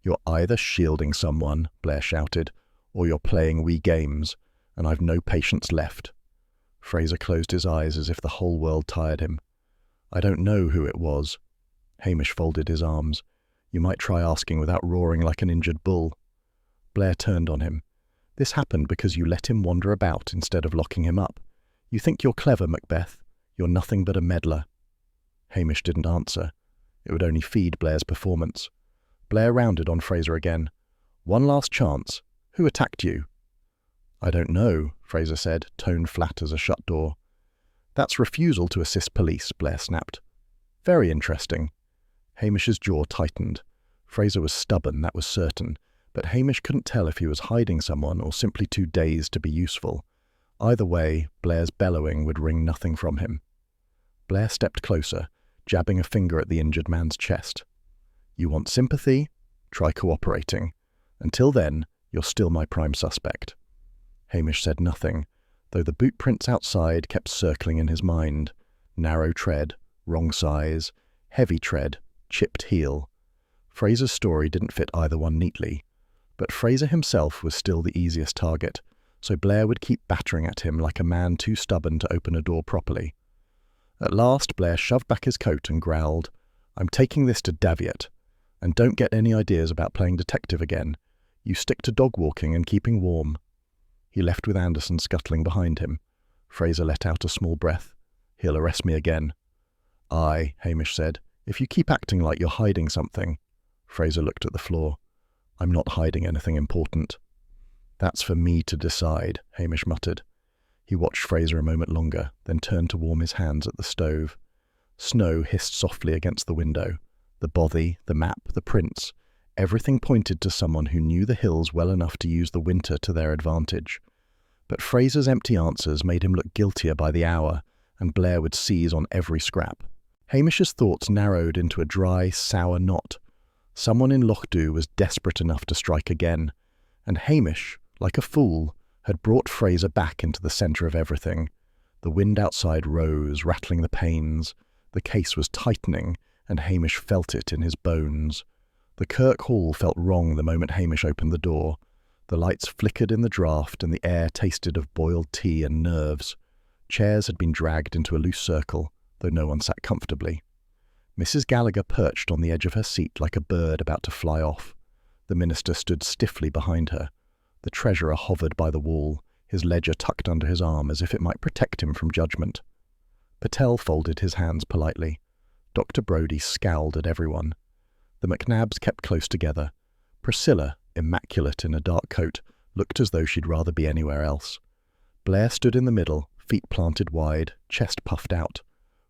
"You're either shielding someone," Blair shouted, "or you're playing wee games, and I've no patience left." Fraser closed his eyes as if the whole world tired him. "I don't know who it was." Hamish folded his arms. "You might try asking without roaring like an injured bull." Blair turned on him. "This happened because you let him wander about instead of locking him up. You think you're clever, Macbeth. You're nothing but a meddler." Hamish didn't answer. It would only feed Blair's performance. Blair rounded on Fraser again. "One last chance. Who attacked you?" "I don't know," Fraser said, tone flat as a shut door. "That's refusal to assist police," Blair snapped. "Very interesting." Hamish's jaw tightened. Fraser was stubborn, that was certain, but Hamish couldn't tell if he was hiding someone or simply too dazed to be useful. Either way, Blair's bellowing would wring nothing from him. Blair stepped closer, jabbing a finger at the injured man's chest. "You want sympathy? Try cooperating. Until then, you're still my prime suspect." Hamish said nothing, though the boot prints outside kept circling in his mind. Narrow tread, wrong size, heavy tread, chipped heel. Fraser's story didn't fit either one neatly, but Fraser himself was still the easiest target, so Blair would keep battering at him like a man too stubborn to open a door properly. At last, Blair shoved back his coat and growled, "I'm taking this to Daviot. And don't get any ideas about playing detective again. You stick to dog walking and keeping warm." He left with Anderson scuttling behind him. Fraser let out a small breath. "He'll arrest me again." "Aye," Hamish said, "if you keep acting like you're hiding something." Fraser looked at the floor. "I'm not hiding anything important." "That's for me to decide," Hamish muttered. He watched Fraser a moment longer, then turned to warm his hands at the stove. Snow hissed softly against the window. The bothy, the map, the prints, everything pointed to someone who knew the hills well enough to use the winter to their advantage. But Fraser's empty answers made him look guiltier by the hour, and Blair would seize on every scrap. Hamish's thoughts narrowed into a dry, sour knot. Someone in Lochdu was desperate enough to strike again, and Hamish, like a fool, had brought Fraser back into the centre of everything. The wind outside rose, rattling the panes. The case was tightening, and Hamish felt it in his bones. The Kirk Hall felt wrong the moment Hamish opened the door. The lights flickered in the draught, and the air tasted of boiled tea and nerves. Chairs had been dragged into a loose circle, though no one sat comfortably. Mrs. Gallagher perched on the edge of her seat like a bird about to fly off. The minister stood stiffly behind her. The treasurer hovered by the wall, his ledger tucked under his arm as if it might protect him from judgment. Patel folded his hands politely. Dr. Brodie scowled at everyone. The McNabs kept close together. Priscilla, immaculate in a dark coat, looked as though she'd rather be anywhere else. Blair stood in the middle, feet planted wide, chest puffed out.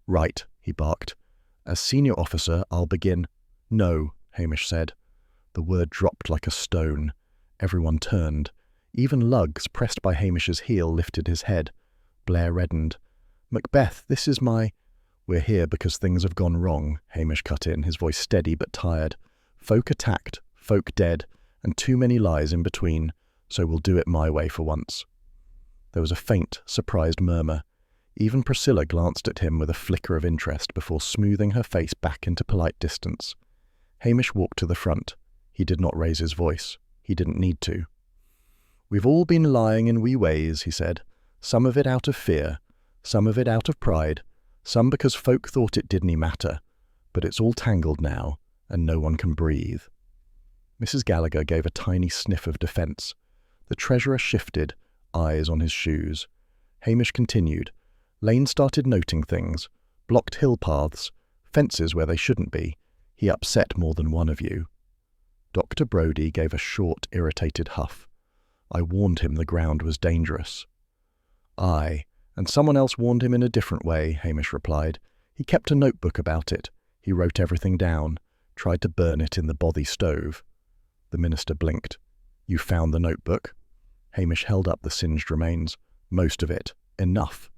"Right," he barked. "As senior officer, I'll begin." "No," Hamish said. The word dropped like a stone. Everyone turned. Even Luggs, pressed by Hamish's heel, lifted his head. Blair reddened. "Macbeth, this is my—" "We're here because things have gone wrong," Hamish cut in, his voice steady but tired. "Folk attacked, folk dead, and too many lies in between, so we'll do it my way for once." There was a faint, surprised murmur. Even Priscilla glanced at him with a flicker of interest before smoothing her face back into polite distance. Hamish walked to the front. He did not raise his voice. He didn't need to. "We've all been lying in wee ways," he said. "Some of it out of fear, some of it out of pride, some because folk thought it didn't matter. But it's all tangled now, and no one can breathe." Mrs. Gallagher gave a tiny sniff of defence. The treasurer shifted, eyes on his shoes. Hamish continued. Lane started noting things. Blocked hill paths, fences where they shouldn't be. He upset more than one of you. Dr. Brodie gave a short, irritated huff. "I warned him the ground was dangerous." "Aye, and someone else warned him in a different way," Hamish replied. "He kept a notebook about it. He wrote everything down, tried to burn it in the bothy stove." The minister blinked. "You found the notebook?" Hamish held up the singed remains. "Most of it. Enough."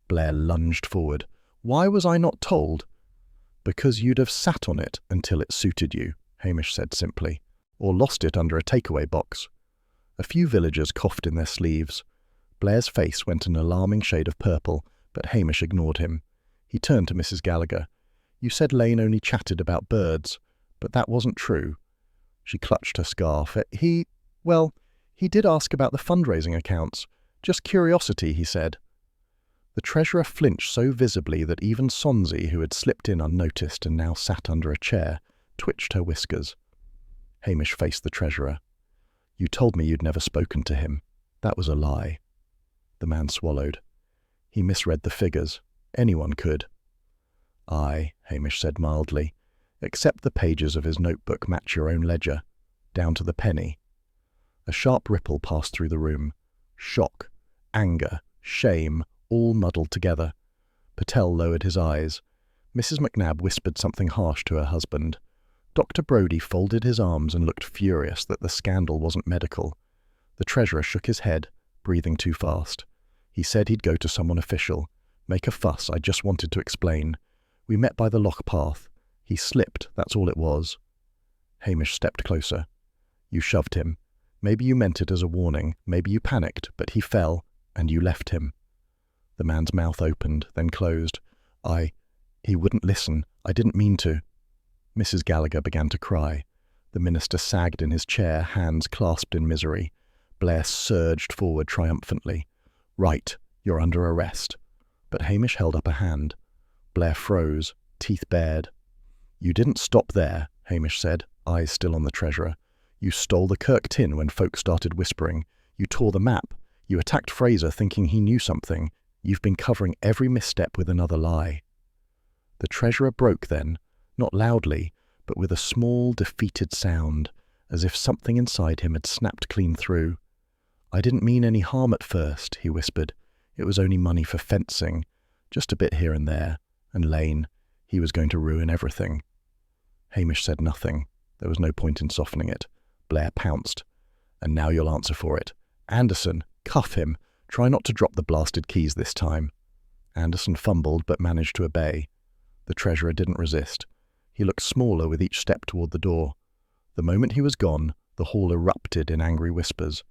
Blair lunged forward. "Why was I not told?" "Because you'd have sat on it until it suited you," Hamish said simply, or lost it under a takeaway box. A few villagers coughed in their sleeves. Blair's face went an alarming shade of purple, but Hamish ignored him. He turned to Mrs. Gallagher. "You said Lane only chatted about birds, but that wasn't true." She clutched her scarf. He did ask about the fundraising accounts. Just curiosity, he said. The treasurer flinched so visibly that even Sonsie, who had slipped in unnoticed and now sat under a chair, twitched her whiskers. Hamish faced the treasurer. "You told me you'd never spoken to him. That was a lie." The man swallowed. "He misread the figures. Anyone could." "Aye," Hamish said mildly, "except the pages of his notebook match your own ledger, down to the penny." A sharp ripple passed through the room. Shock, anger, shame, all muddled together. Patel lowered his eyes. Mrs. McNab whispered something harsh to her husband. Dr. Brodie folded his arms and looked furious that the scandal wasn't medical. The treasurer shook his head, breathing too fast. He said he'd go to someone official. "Make a fuss, I just wanted to explain. We met by the loch path. He slipped, that's all it was." Hamish stepped closer. "You shoved him. Maybe you meant it as a warning, maybe you panicked, but he fell, and you left him." The man's mouth opened, then closed. He wouldn't listen. I didn't mean to." Mrs. Gallagher began to cry. The minister sagged in his chair, hands clasped in misery. Blair surged forward triumphantly. "Right, you're under arrest." But Hamish held up a hand. Blair froze, teeth bared. "You didn't stop there," Hamish said, eyes still on the treasurer. "You stole the Kirk tin when folk started whispering. You tore the map. You attacked Fraser thinking he knew something. You've been covering every misstep with another lie." The treasurer broke then, not loudly, but with a small, defeated sound, as if something inside him had snapped clean through. "I didn't mean any harm at first," he whispered. "It was only money for fencing, just a bit here and there. And Lane, he was going to ruin everything." Hamish said nothing. There was no point in softening it. Blair pounced. "And now you'll answer for it. Anderson, cuff him. Try not to drop the blasted keys this time." Anderson fumbled but managed to obey. The treasurer didn't resist. He looked smaller with each step toward the door. The moment he was gone, the hall erupted in angry whispers.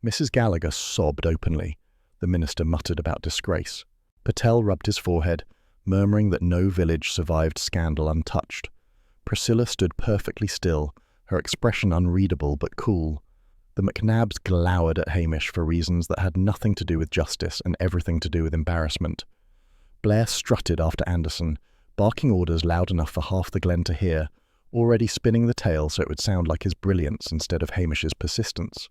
Mrs. Gallagher sobbed openly. The minister muttered about disgrace. Patel rubbed his forehead, murmuring that no village survived scandal untouched. Priscilla stood perfectly still, her expression unreadable but cool. The McNabs glowered at Hamish for reasons that had nothing to do with justice and everything to do with embarrassment. Blair strutted after Anderson, barking orders loud enough for half the glen to hear, already spinning the tale so it would sound like his brilliance instead of Hamish's persistence.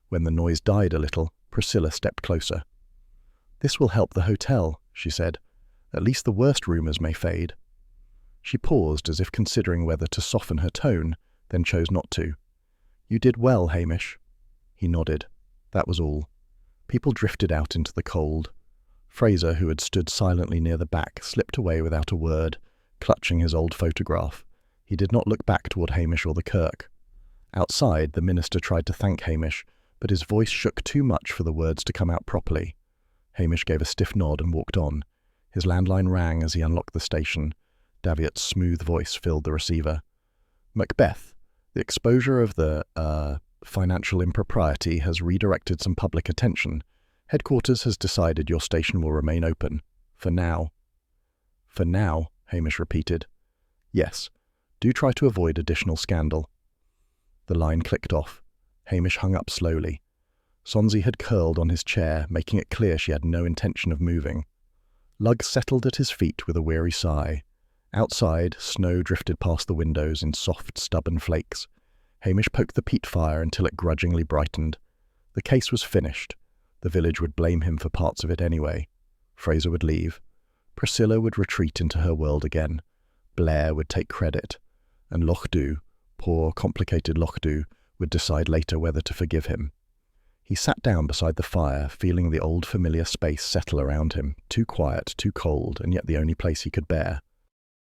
When the noise died a little, Priscilla stepped closer. "This will help the hotel," she said. "At least the worst rumours may fade." She paused as if considering whether to soften her tone, then chose not to. "You did well, Hamish." He nodded. That was all. People drifted out into the cold. Fraser, who had stood silently near the back, slipped away without a word, clutching his old photograph. He did not look back toward Hamish or the Kirk. Outside, the minister tried to thank Hamish, but his voice shook too much for the words to come out properly. Hamish gave a stiff nod and walked on. His landline rang as he unlocked the station. Daviot's smooth voice filled the receiver. "Macbeth, the exposure of the, financial impropriety has redirected some public attention. Headquarters has decided your station will remain open. For now." "For now," Hamish repeated. "Yes. Do try to avoid additional scandal." The line clicked off. Hamish hung up slowly. Sonsie had curled on his chair, making it clear she had no intention of moving. Lugg settled at his feet with a weary sigh. Outside, snow drifted past the windows in soft, stubborn flakes. Hamish poked the peat fire until it grudgingly brightened. The case was finished. The village would blame him for parts of it anyway. Fraser would leave. Priscilla would retreat into her world again. Blair would take credit. And Lochdu, poor, complicated Lochdu, would decide later whether to forgive him. He sat down beside the fire, feeling the old familiar space settle around him, too quiet, too cold, and yet the only place he could bear.